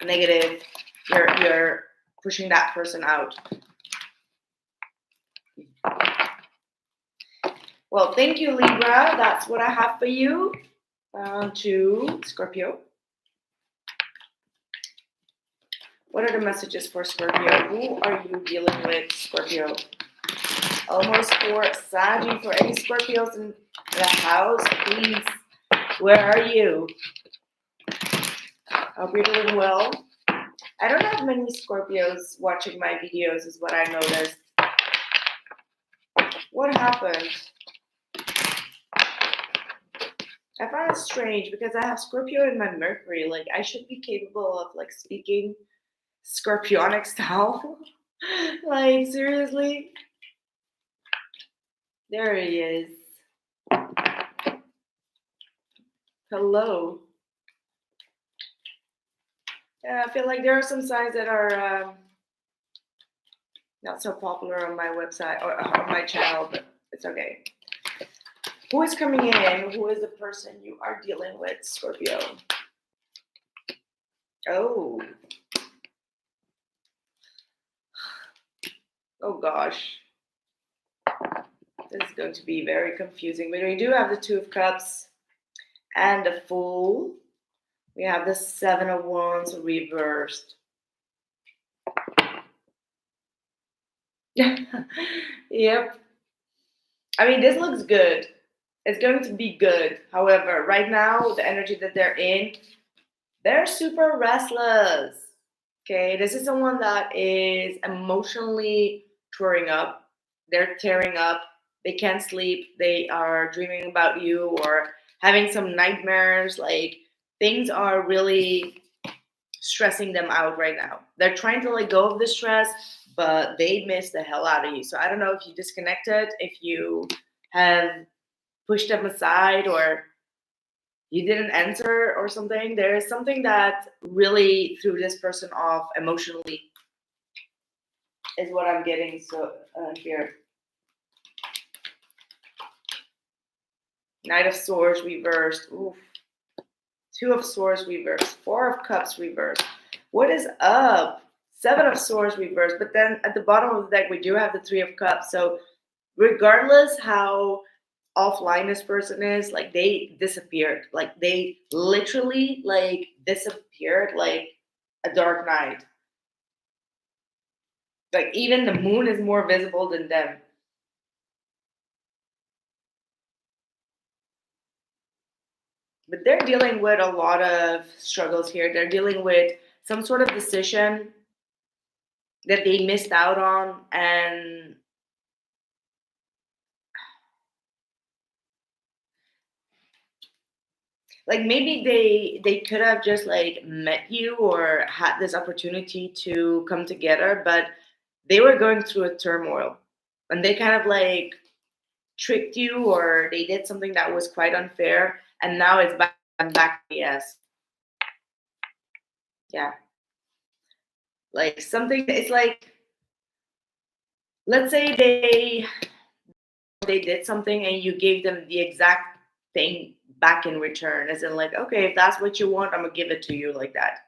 negative. You're pushing that person out. Well, thank you, Libra. That's what I have for you. To Scorpio. What are the messages for Scorpio? Who are you dealing with, Scorpio? Almost for Saggy, for any Scorpios in the house, please. Where are you? Hope you're doing well. I don't have many Scorpios watching my videos, is what I noticed. What happened? I find it strange because I have Scorpio in my Mercury. Like, I should be capable of like speaking Scorpionic style. Like, seriously? There he is. Hello. Yeah, I feel like there are some signs that are not so popular on my website or on my channel, but it's okay. Who is coming in? Who is the person you are dealing with, Scorpio? Oh. Oh gosh. This is going to be very confusing. But we do have the Two of Cups and the Fool. We have the Seven of Wands reversed. Yep. I mean, this looks good. It's going to be good. However, right now, the energy that they're in, they're super restless. Okay, this is someone that is emotionally tearing up. They're tearing up. They can't sleep. They are dreaming about you or having some nightmares. Like, things are really stressing them out right now. They're trying to let go of the stress, but they miss the hell out of you. So I don't know if you disconnected, if you have pushed them aside, or you didn't answer or something. There is something that really threw this person off emotionally, is what I'm getting here. Knight of Swords reversed. Oof. Two of Swords reversed. Four of Cups reversed. What is up? Seven of Swords reversed. But then at the bottom of the deck, we do have the Three of Cups. So regardless how offline this person is, like, they disappeared. Like, they literally like disappeared like a dark night. Like, even the moon is more visible than them. But they're dealing with a lot of struggles here. They're dealing with some sort of decision that they missed out on, and like, maybe they could have just like met you or had this opportunity to come together, but they were going through a turmoil, and they kind of like tricked you, or they did something that was quite unfair, and now it's back. Yes. Yeah. Like, something, it's like, let's say they did something and you gave them the exact thing back in return, as in like, okay, if that's what you want, I'm gonna give it to you like that.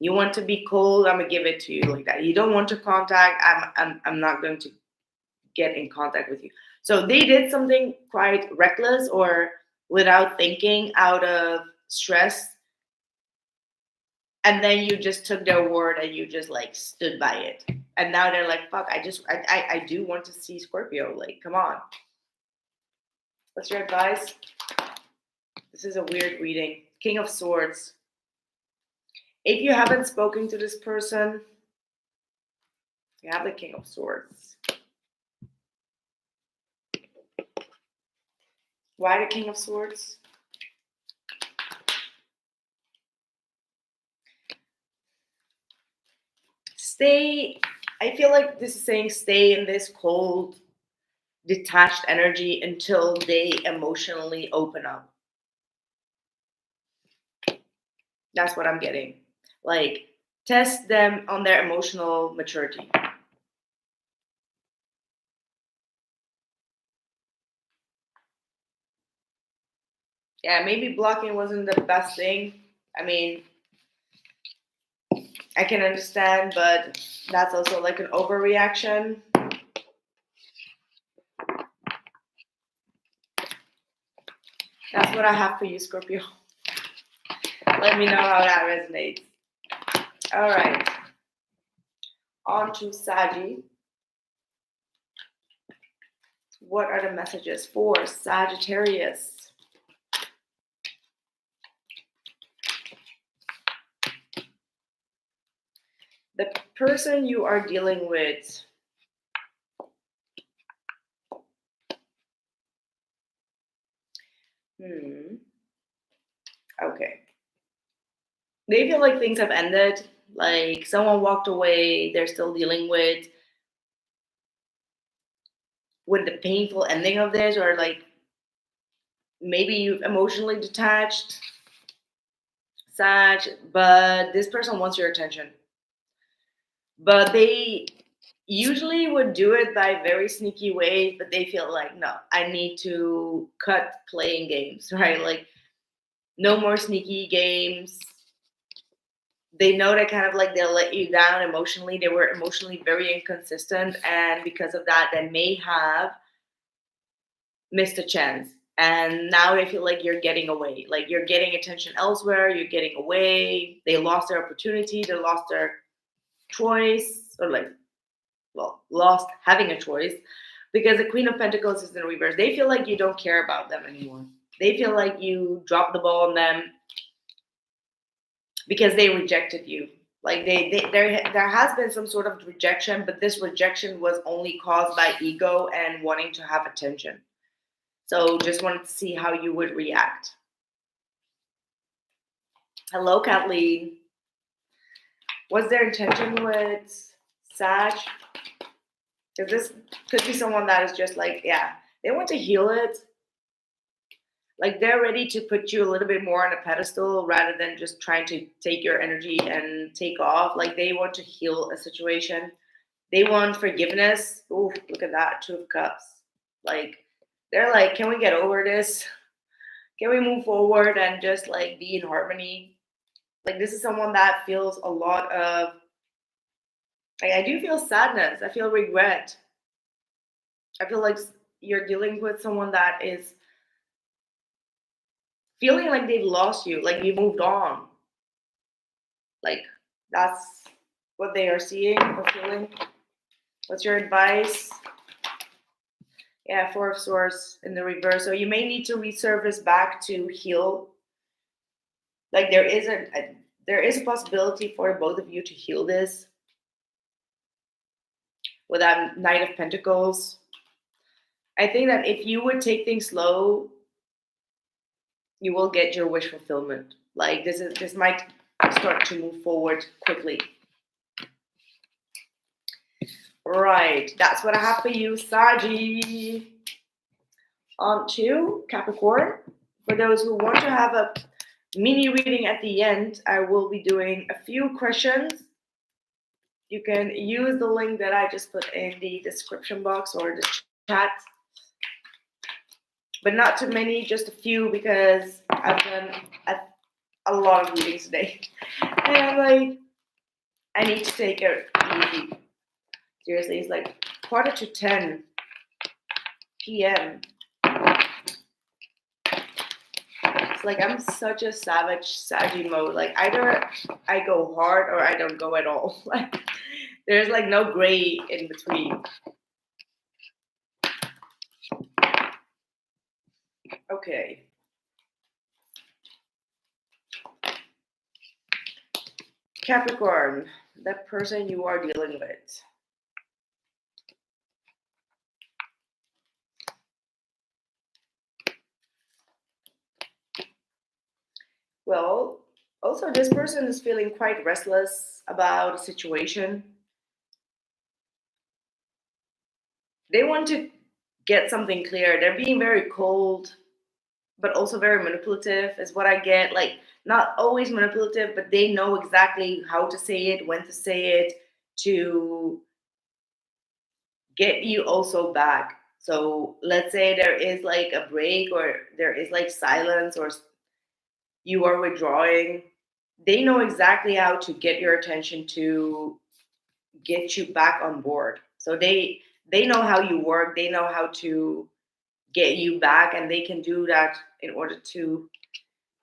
You want to be cold, I'm gonna give it to you like that. You don't want to contact, I'm not going to get in contact with you. So they did something quite reckless or without thinking, out of stress, and then you just took their word and you just like stood by it. And now they're like, fuck, I do want to see Scorpio. Like, come on. What's your advice? This is a weird reading. King of Swords. If you haven't spoken to this person, you have the King of Swords. Why the King of Swords? I feel like this is saying stay in this cold, detached energy until they emotionally open up. That's what I'm getting. Like, test them on their emotional maturity. Yeah, maybe blocking wasn't the best thing. I mean, I can understand, but that's also like an overreaction. That's what I have for you, Scorpio. Let me know how that resonates. All right. On to Saggy. What are the messages for Sagittarius? The person you are dealing with. Okay. They feel like things have ended. Like someone walked away. They're still dealing with the painful ending of this, or like maybe you've emotionally detached, Sag, but this person wants your attention. But they usually would do it by very sneaky ways, but they feel like, no, I need to cut playing games, right? Like, no more sneaky games. They know that kind of like they'll let you down emotionally. They were emotionally very inconsistent, and because of that, they may have missed a chance. And now they feel like you're getting away, like you're getting attention elsewhere, you're getting away. They lost their opportunity, they lost their choice, or like, well, lost having a choice, because the Queen of Pentacles is in reverse. They feel like you don't care about them anymore. They feel like you dropped the ball on them because they rejected you. Like there has been some sort of rejection, but this rejection was only caused by ego and wanting to have attention. So just wanted to see how you would react. Hello, Kathleen. What's their intention with Sag? Because this could be someone that is just like, yeah, they want to heal it. Like they're ready to put you a little bit more on a pedestal rather than just trying to take your energy and take off. Like they want to heal a situation. They want forgiveness. Ooh, look at that, 2 of Cups. Like they're like, can we get over this? Can we move forward and just like be in harmony? Like this is someone that feels a lot of, like I do feel sadness. I feel regret. I feel like you're dealing with someone that is feeling like they've lost you, like you moved on. Like that's what they are seeing or feeling. What's your advice? Yeah, 4 of Swords in the reverse. So you may need to resurface back to heal. Like there is a possibility for both of you to heal this with that Knight of Pentacles. I think that if you would take things slow, you will get your wish fulfillment. Like this might start to move forward quickly. Right, that's what I have for you, Saji. On to Capricorn. For those who want to have a mini reading at the end, I will be doing a few questions. You can use the link that I just put in the description box or the chat. But not too many, just a few, because I've done a lot of readings today. And I'm like, I need to take it easy. Seriously, it's like 9:45 p.m. It's like I'm such a savage, saggy mode. Like either I go hard or I don't go at all. Like there's like no gray in between. Okay. Capricorn, that person you are dealing with. Well, also this person is feeling quite restless about a situation. They want to get something clear. They're being very cold, but also very manipulative, is what I get. Like, not always manipulative, but they know exactly how to say it, when to say it, to get you also back. So let's say there is like a break or there is like silence or you are withdrawing. they know exactly how to get your attention to get you back on board. So they know how you work, they know how to get you back, and they can do that in order to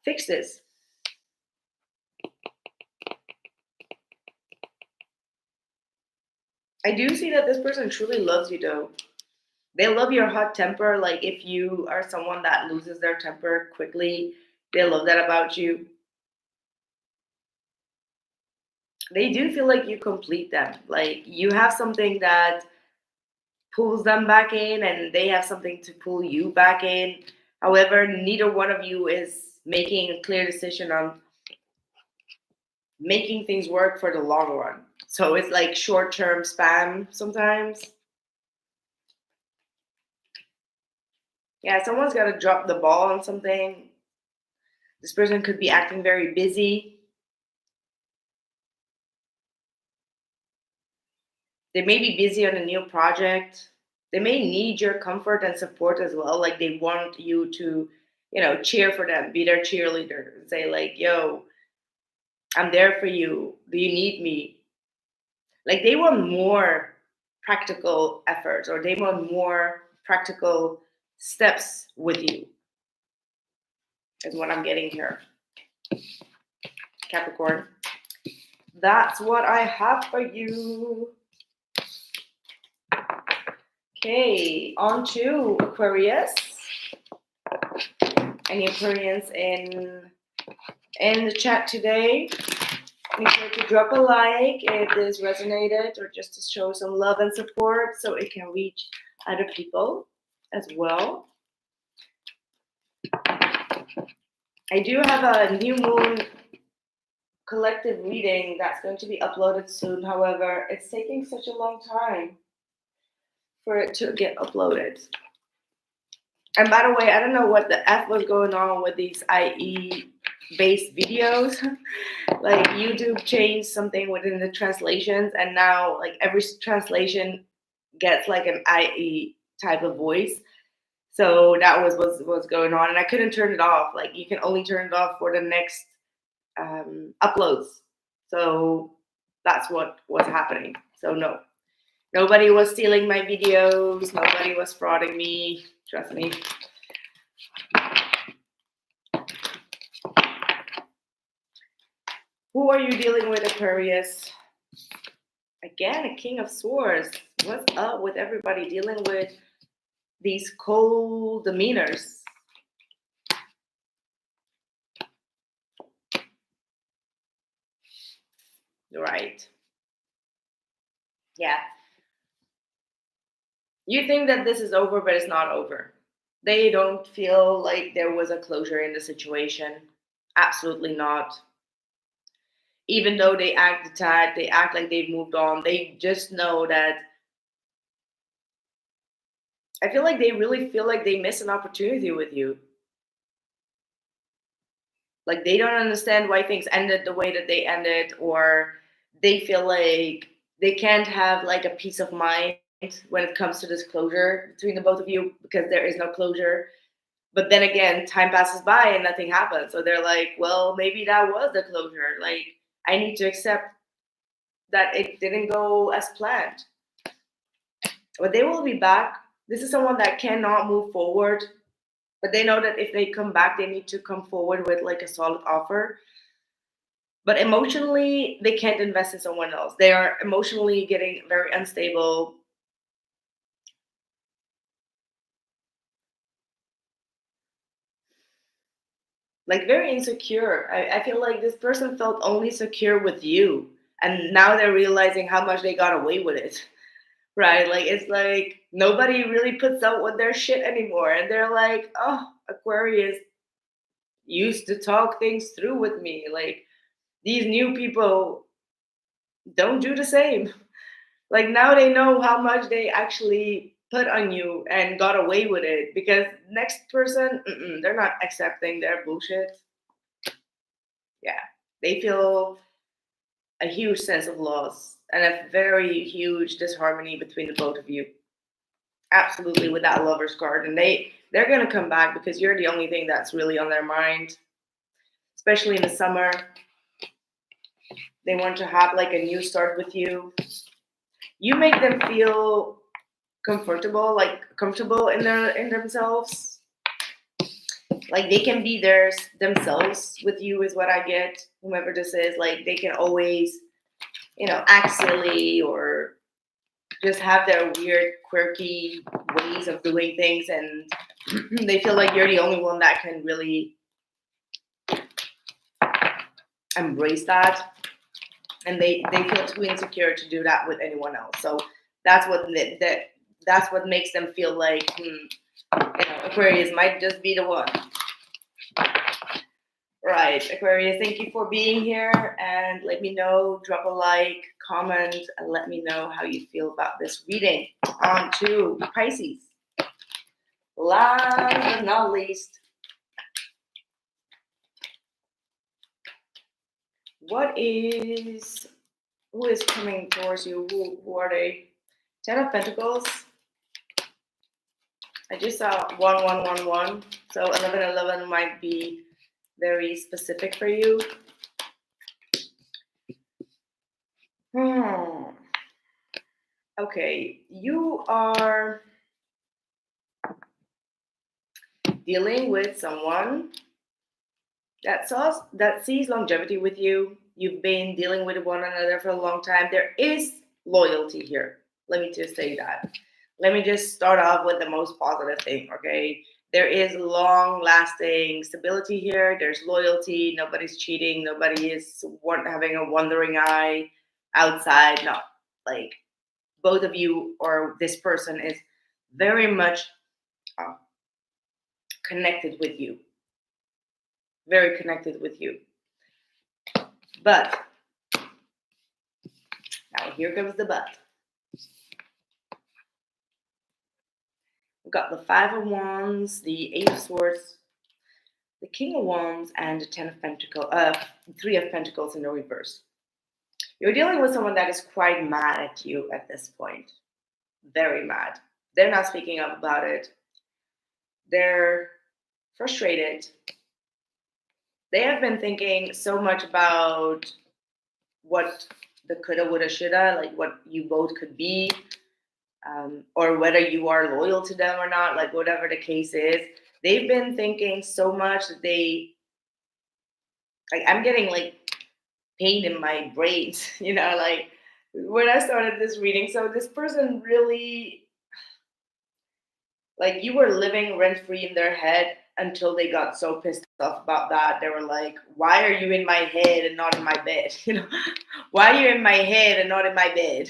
fix this. I do see that this person truly loves you though. They love your hot temper. Like if you are someone that loses their temper quickly, they love that about you. They do feel like you complete them. Like you have something that pulls them back in and they have something to pull you back in. However, neither one of you is making a clear decision on making things work for the long run. So it's like short term spam sometimes. Yeah, someone's got to drop the ball on something. This person could be acting very busy. They may be busy on a new project. They may need your comfort and support as well. Like they want you to, cheer for them, be their cheerleader, and say like, "Yo, I'm there for you. Do you need me?" Like they want more practical efforts or they want more practical steps with you, is what I'm getting here. Capricorn. That's what I have for you. Okay, on to Aquarius. Any Aquarians in the chat today? Make sure to drop a like if this resonated, or just to show some love and support so it can reach other people as well. I do have a new moon collective reading that's going to be uploaded soon. However, it's taking such a long time for it to get uploaded. And by the way, I don't know what the F was going on with these IE based videos. Like YouTube changed something within the translations, and now like every translation gets like an IE type of voice. So that was what's going on, and I couldn't turn it off. Like you can only turn it off for the next uploads. So that's what was happening. So no, nobody was stealing my videos. Nobody was frauding me. Trust me. Who are you dealing with, Aquarius? Again, a King of Swords. What's up with everybody dealing with these cold demeanors? Right. Yeah. You think that this is over, but it's not over. They don't feel like there was a closure in the situation. Absolutely not. Even though they act detached, they act like they've moved on. They just know that. I feel like they really feel like they missed an opportunity with you. Like they don't understand why things ended the way that they ended, or they feel like they can't have like a peace of mind when it comes to this closure between the both of you, because there is no closure. But then again, time passes by and nothing happens. So they're like, well, maybe that was the closure. Like I need to accept that it didn't go as planned. But they will be back. This is someone that cannot move forward, but they know that if they come back, they need to come forward with like a solid offer. But emotionally, they can't invest in someone else. They are emotionally getting very unstable. Like very insecure. I feel like this person felt only secure with you. And now they're realizing how much they got away with it. Right? Like it's like nobody really puts out with their shit anymore. And they're like, oh, Aquarius used to talk things through with me. Like these new people don't do the same. Like now they know how much they actually put on you and got away with it, because next person, they're not accepting their bullshit. Yeah, they feel a huge sense of loss and a very huge disharmony between the both of you. Absolutely, with that Lover's card, and they're gonna come back because you're the only thing that's really on their mind, especially in the summer. They want to have like a new start with you. You make them feel comfortable in themselves. Like they can be themselves with you is what I get. Whomever this is, like they can always, act silly or just have their weird, quirky ways of doing things, and they feel like you're the only one that can really embrace that, and they feel too insecure to do that with anyone else. So that's what makes them feel like Aquarius might just be the one. Right, Aquarius, thank you for being here, and let me know, drop a like, comment, and let me know how you feel about this reading. On to Pisces. Last but not least, who is coming towards you? Who are they? 10 of Pentacles. I just saw 1111, so 1111 might be very specific for you. Okay, you are dealing with someone that sees longevity with you. You've been dealing with one another for a long time. There is loyalty here. Let me just say that. Let me just start off with the most positive thing, okay? There is long-lasting stability here. There's loyalty. Nobody's cheating. Nobody is having a wandering eye outside. No, like both of you or this person is very much connected with you. Very connected with you. But now here comes the but. We've got the 5 of Wands, the 8 of Swords, the King of Wands, and the 10 of Pentacles, 3 of Pentacles in the reverse. You're dealing with someone that is quite mad at you at this point. Very mad. They're not speaking up about it. They're frustrated. They have been thinking so much about what the coulda, woulda, shoulda, like what you both could be, or whether you are loyal to them or not, like whatever the case is. They've been thinking so much that I'm getting like pain in my brains, like when I started this reading. So this person really, like you were living rent-free in their head until they got so pissed off about that. They were like, why are you in my head and not in my bed? Why are you in my head and not in my bed?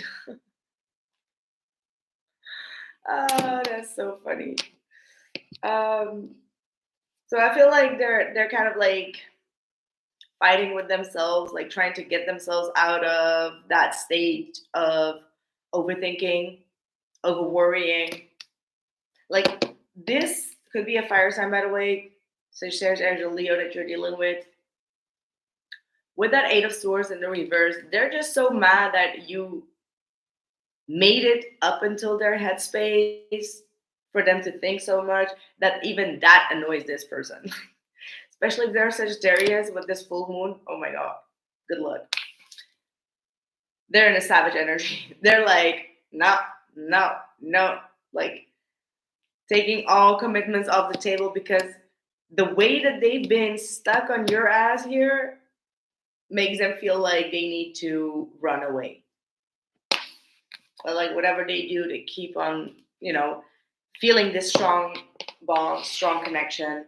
Oh, that's so funny. So I feel like they're kind of like fighting with themselves, like trying to get themselves out of that state of overthinking, over worrying. Like this could be a fire sign, by the way. Sagittarius, Aries, Leo that you're dealing with. With that 8 of Swords in the reverse, they're just so mad that you made it up until their headspace for them to think so much that even that annoys this person. Especially if they're Sagittarius with this full moon. Oh my God, good luck. They're in a savage energy. They're like, no, like taking all commitments off the table, because the way that they've been stuck on your ass here makes them feel like they need to run away. Or like whatever they do to keep on, feeling this strong bond, strong connection.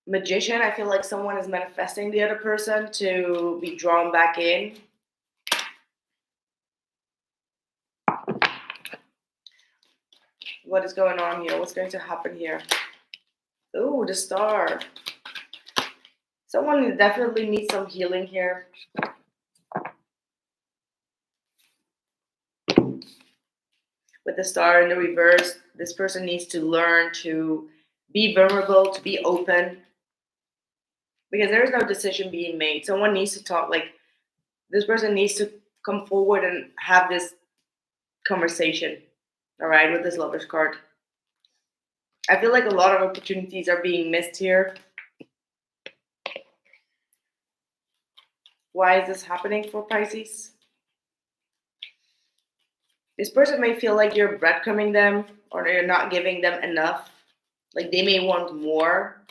Magician, I feel like someone is manifesting the other person to be drawn back in. What is going on here? What's going to happen here? Oh, the Star. Someone definitely needs some healing here. With the Star in the reverse, this person needs to learn to be vulnerable, to be open, because there is no decision being made. Someone needs to talk. Like this person needs to come forward and have this conversation. All right, with this Lover's card. I feel like a lot of opportunities are being missed here. Why is this happening for Pisces? This person may feel like you're breadcrumbing them or you're not giving them enough. Like they may want more.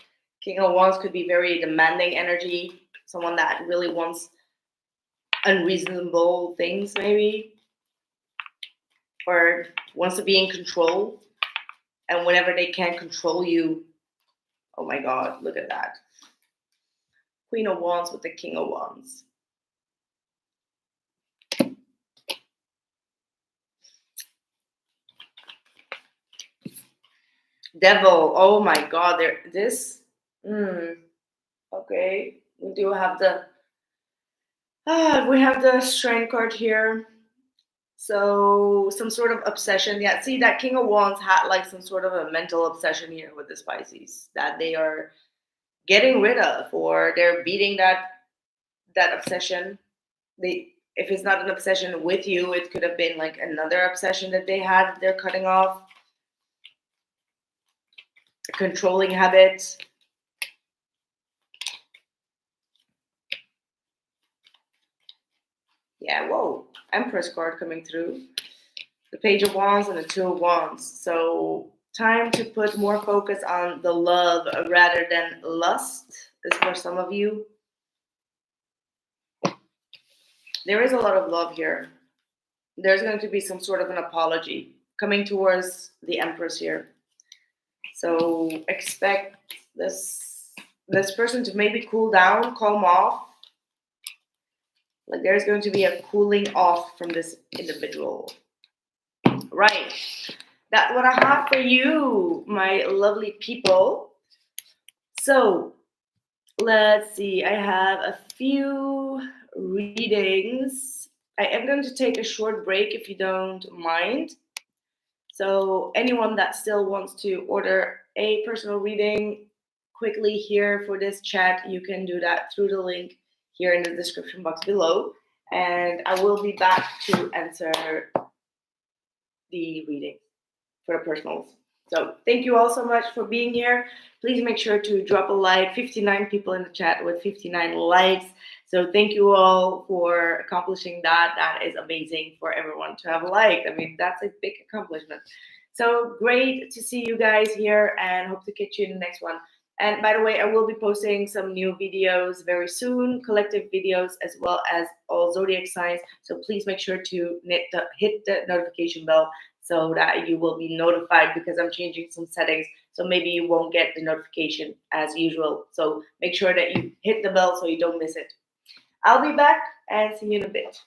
King of Wands could be very demanding energy, someone that really wants unreasonable things, maybe, or wants to be in control. And whenever they can't control you, oh my God, look at that. Queen of Wands with the King of Wands. Devil, oh my God, okay. We do have we have the Strength card here. So some sort of obsession. Yeah, see that King of Wands had like some sort of a mental obsession here with the Pisces that they are getting rid of, or they're beating that obsession. They, if it's not an obsession with you, it could have been like another obsession that they had. They're cutting off. A controlling habit. Yeah, whoa. Empress card coming through. The Page of Wands and the Two of Wands. So time to put more focus on the love rather than lust is for some of you. There is a lot of love here. There's going to be some sort of an apology coming towards the Empress here. So expect this person to maybe cool down, calm off. Like there's going to be a cooling off from this individual. Right. That's what I have for you, my lovely people. So let's see. I have a few readings. I am going to take a short break if you don't mind. So anyone that still wants to order a personal reading quickly here for this chat, you can do that through the link here in the description box below. And I will be back to answer the reading for the personals. So thank you all so much for being here. Please make sure to drop a like. 59 people in the chat with 59 likes. So thank you all for accomplishing that. That is amazing for everyone to have a like. I mean, that's a big accomplishment. So great to see you guys here and hope to catch you in the next one. And by the way, I will be posting some new videos very soon, collective videos, as well as all zodiac signs. So please make sure to hit the notification bell so that you will be notified, because I'm changing some settings. So maybe you won't get the notification as usual. So make sure that you hit the bell so you don't miss it. I'll be back and see you in a bit.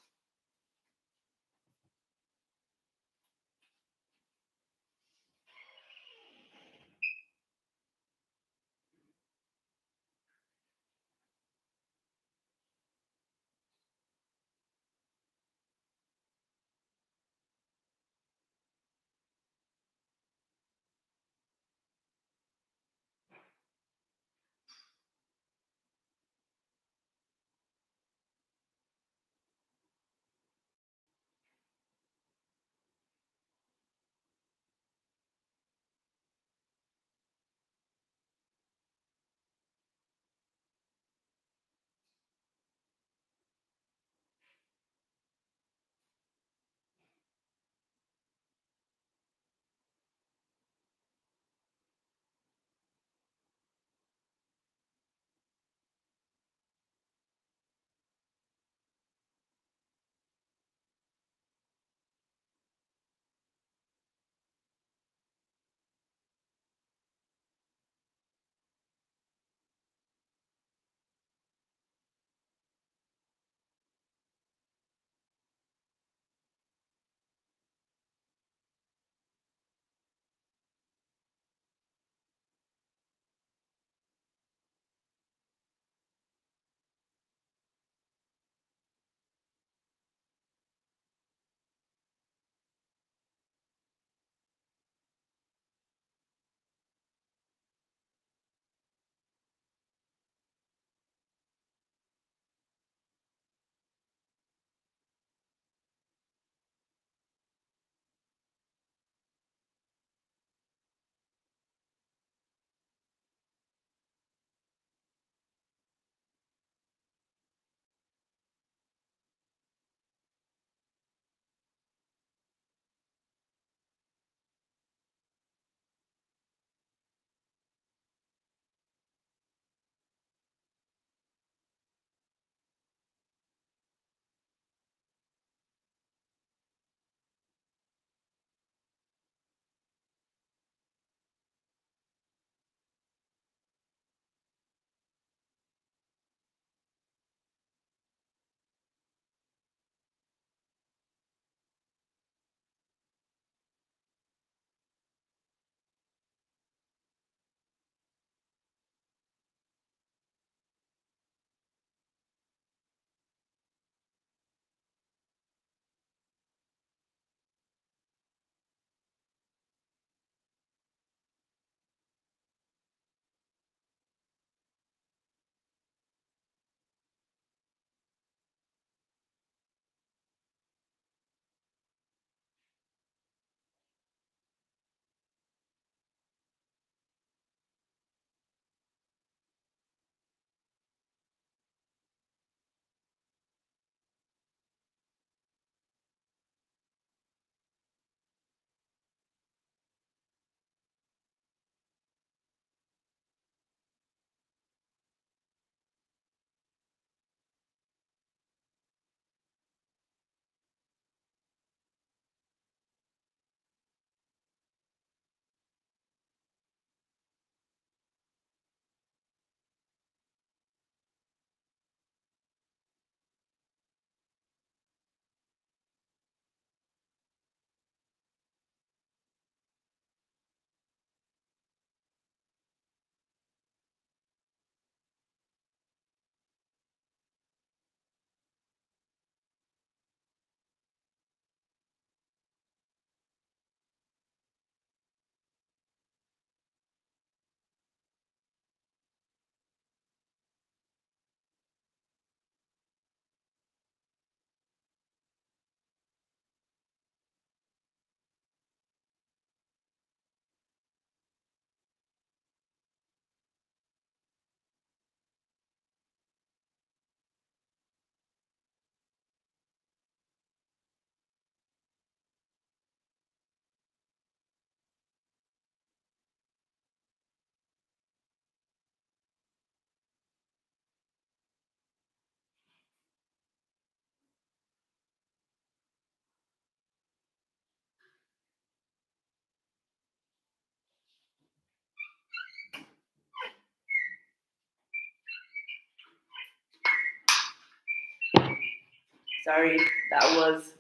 Sorry, that was.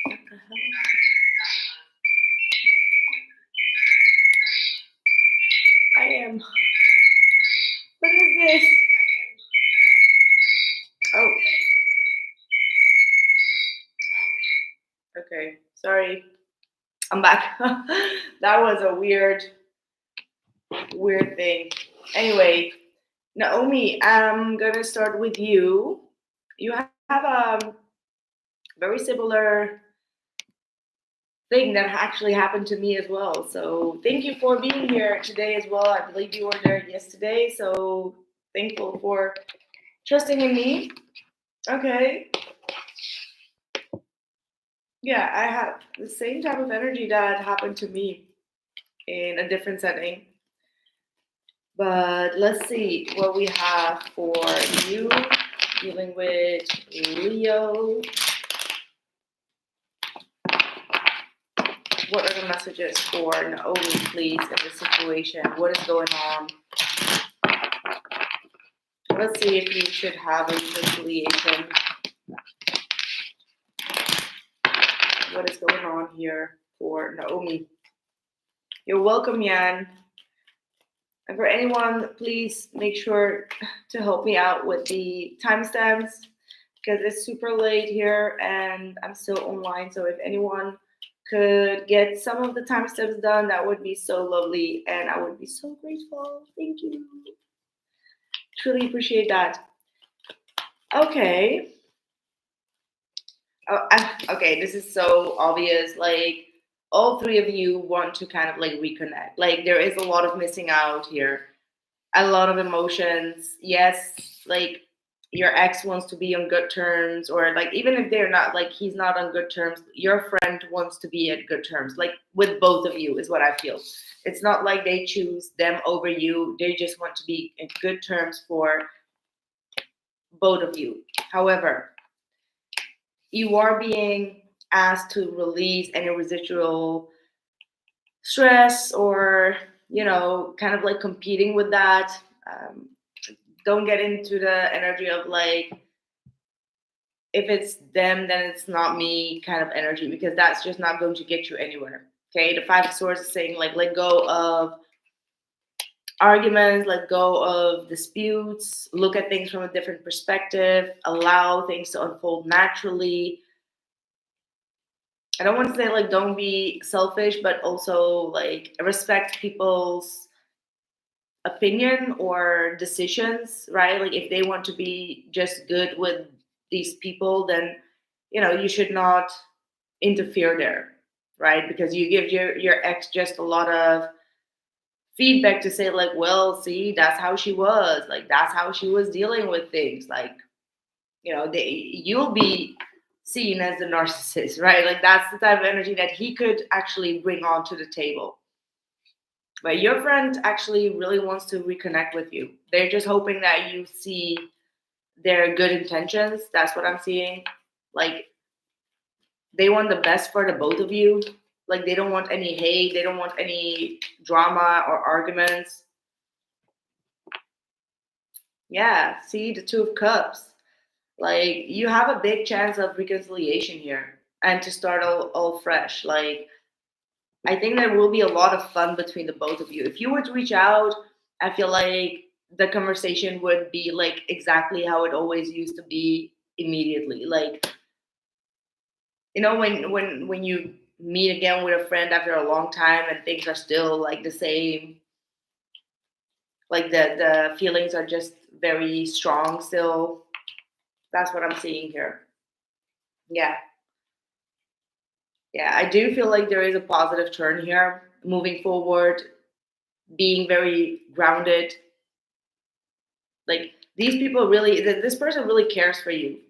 What the hell? I am. What is this? Oh. Okay. Sorry. I'm back. That was a weird thing. Anyway, Naomi, I'm gonna start with you. You have a very similar thing that actually happened to me as well. So thank you for being here today as well. I believe you were there yesterday. So thankful for trusting in me. Okay. Yeah, I have the same type of energy that happened to me in a different setting. But let's see what we have for you dealing with Leo. What are the messages for Naomi, please, in this situation? What is going on? Let's see if you should have a reconciliation. What is going on here for Naomi? You're welcome, Yan. And for anyone, please make sure to help me out with the timestamps because it's super late here and I'm still online. So if anyone could get some of the timestamps done, that would be so lovely and I would be so grateful. Thank you. Truly appreciate that. Okay. Okay, this is so obvious. Like, all three of you want to kind of like reconnect. Like, there is a lot of missing out here, a lot of emotions. Yes, like your ex wants to be on good terms, or like even if they're not, like he's not on good terms, your friend wants to be at good terms, like with both of you, is what I feel. It's not like they choose them over you, they just want to be in good terms for both of you. However, you are being asked to release any residual stress or, kind of like competing with that. Don't get into the energy of like, if it's them, then it's not me kind of energy, because that's just not going to get you anywhere. Okay. The Five of Swords is saying like, let go of arguments, let go of disputes, look at things from a different perspective, allow things to unfold naturally. I don't want to say like don't be selfish, but also like respect people's opinion or decisions, right? Like if they want to be just good with these people, then you should not interfere there, right? Because you give your ex just a lot of feedback to say like, well, see, that's how she was, like that's how she was dealing with things, like you'll be seen as the narcissist, right? Like that's the type of energy that he could actually bring onto the table. But your friend actually really wants to reconnect with you. They're just hoping that you see their good intentions. That's what I'm seeing. Like they want the best for the both of you. Like they don't want any hate. They don't want any drama or arguments. Yeah, see the Two of Cups. Like you have a big chance of reconciliation here and to start all fresh. Like I think there will be a lot of fun between the both of you. If you were to reach out, I feel like the conversation would be like exactly how it always used to be immediately. Like, when you meet again with a friend after a long time and things are still like the same, like the feelings are just very strong still. That's what I'm seeing here. Yeah. Yeah, I do feel like there is a positive turn here moving forward, being very grounded. Like these people really, this person really cares for you.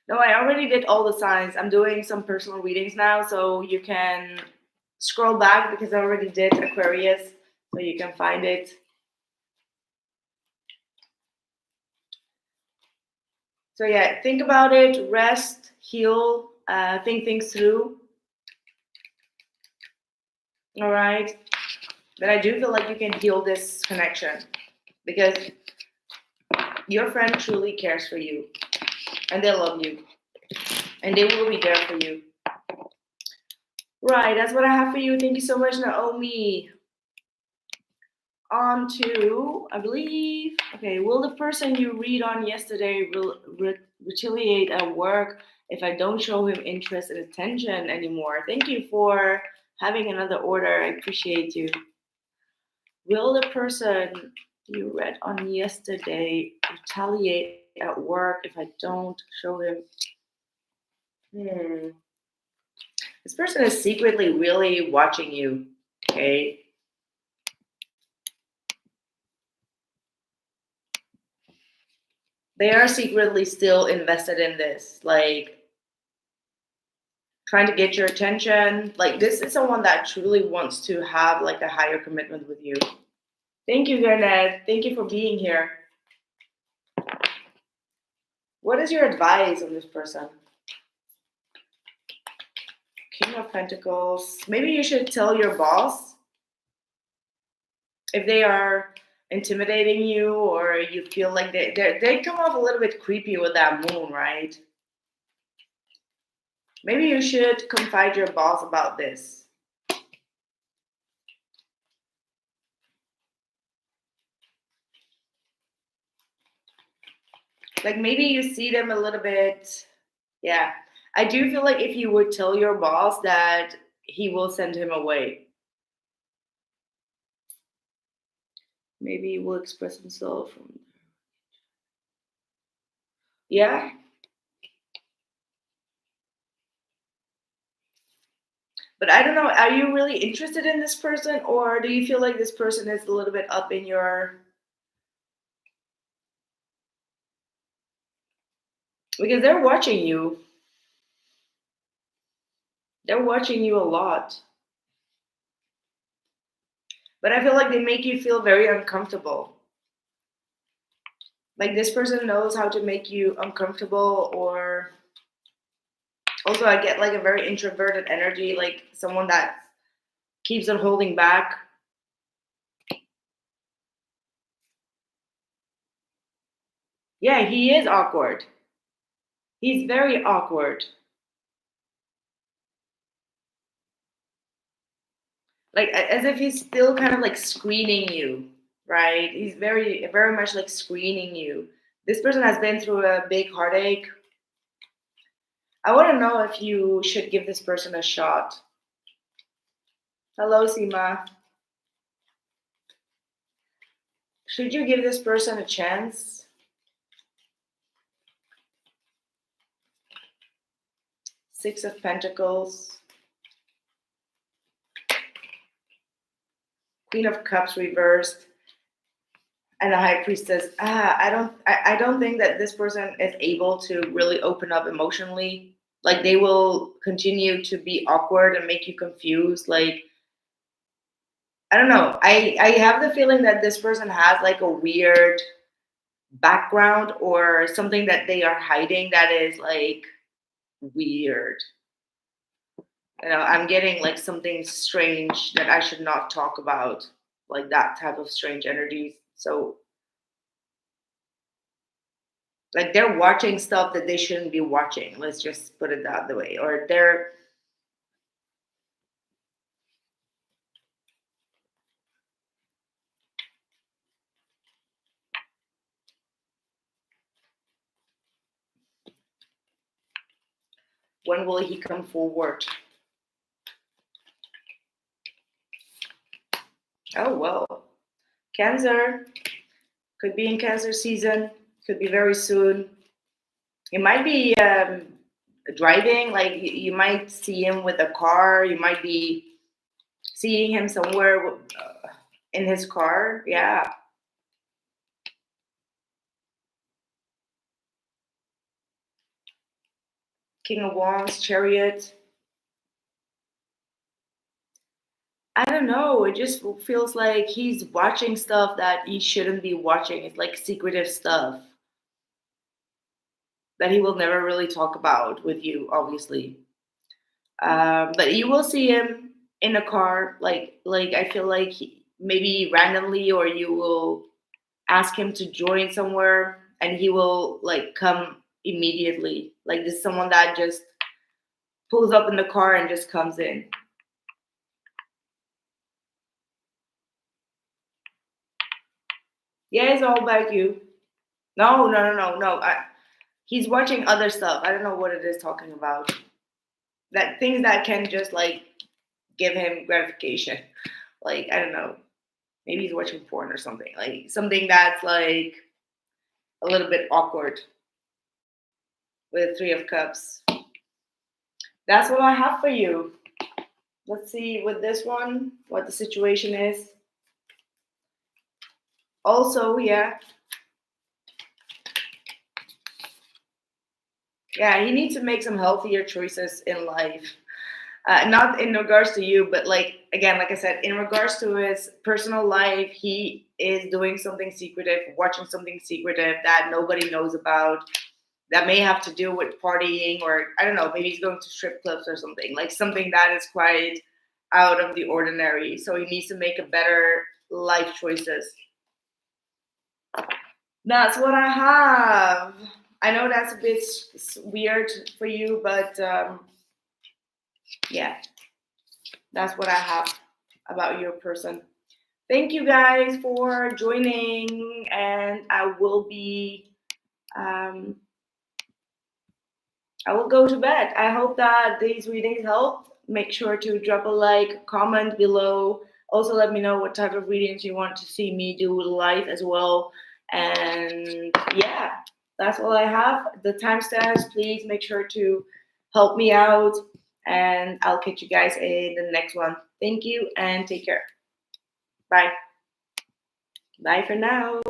No, I already did all the signs. I'm doing some personal readings now, so you can scroll back because I already did Aquarius, so you can find it. So yeah, think about it, rest, heal, think things through. All right. But I do feel like you can heal this connection because your friend truly cares for you, and they love you, and they will be there for you. Right, that's what I have for you. Thank you so much, Naomi. On to, I believe, okay, will the person you read on yesterday retaliate at work if I don't show him interest and attention anymore? Thank you for having another order. I appreciate you. Will the person you read on yesterday retaliate at work if I don't show him? Hmm. This person is secretly really watching you, okay? They are secretly still invested in this, like trying to get your attention. Like this is someone that truly wants to have like a higher commitment with you. Thank you, Garnet. Thank you for being here. What is your advice on this person? King of Pentacles. Maybe you should tell your boss if they are intimidating you or you feel like they come off a little bit creepy with that moon, right? Maybe you should confide your boss about this. Like maybe you see them a little bit. Yeah. I do feel like if you would tell your boss that he will send him away. Maybe he will express himself. Yeah. But I don't know. Are you really interested in this person, or do you feel like this person is a little bit up in your. Because they're watching you. They're watching you a lot. But I feel like they make you feel very uncomfortable. Like this person knows how to make you uncomfortable, or also I get like a very introverted energy, like someone that keeps on holding back. Yeah, he is awkward. He's very awkward. Like as if he's still kind of like screening you, right? He's very much like screening you. This person has been through a big heartache. I want to know if you should give this person a shot. Hello, Sima. Should you give this person a chance? Six of Pentacles. Queen of Cups reversed. And the High Priestess. I don't think that this person is able to really open up emotionally. Like they will continue to be awkward and make you confused. Like I don't know. I have the feeling that this person has like a weird background or something that they are hiding that is like weird. You know, I'm getting like something strange that I should not talk about, like that type of strange energies. So like they're watching stuff that they shouldn't be watching. Let's just put it that way. Or they're when will he come forward? Oh well. Cancer. Could be in Cancer season. Could be very soon. It might be driving. Like you might see him with a car. You might be seeing him somewhere in his car. Yeah. King of Wands, Chariot. I don't know. It just feels like he's watching stuff that he shouldn't be watching. It's like secretive stuff that he will never really talk about with you, obviously. But you will see him in a car, like I feel like maybe randomly, or you will. ask him to join somewhere and he will like come immediately. Like this is someone that just pulls up in the car and just comes in. Yeah, it's all about you. No. He's watching other stuff. I don't know what it is talking about. That things that can just like give him gratification. Like, I don't know. Maybe he's watching porn or something. Like something that's like a little bit awkward with Three of Cups. That's what I have for you. Let's see with this one what the situation is. Also, yeah, he needs to make some healthier choices in life. Not in regards to you, but like again, like I said, in regards to his personal life, he is doing something secretive, watching something secretive that nobody knows about. That may have to do with partying, or I don't know, maybe he's going to strip clubs or something, like something that is quite out of the ordinary. So he needs to make a better life choices. That's what I have. I know that's a bit weird for you, but yeah, that's what I have about your person. Thank you guys for joining, and I will go to bed. I hope that these readings helped. Make sure to drop a like, comment below. Also, let me know what type of readings you want to see me do live as well. And yeah, that's all I have. The timestamps, please make sure to help me out. And I'll catch you guys in the next one. Thank you and take care. Bye. Bye for now.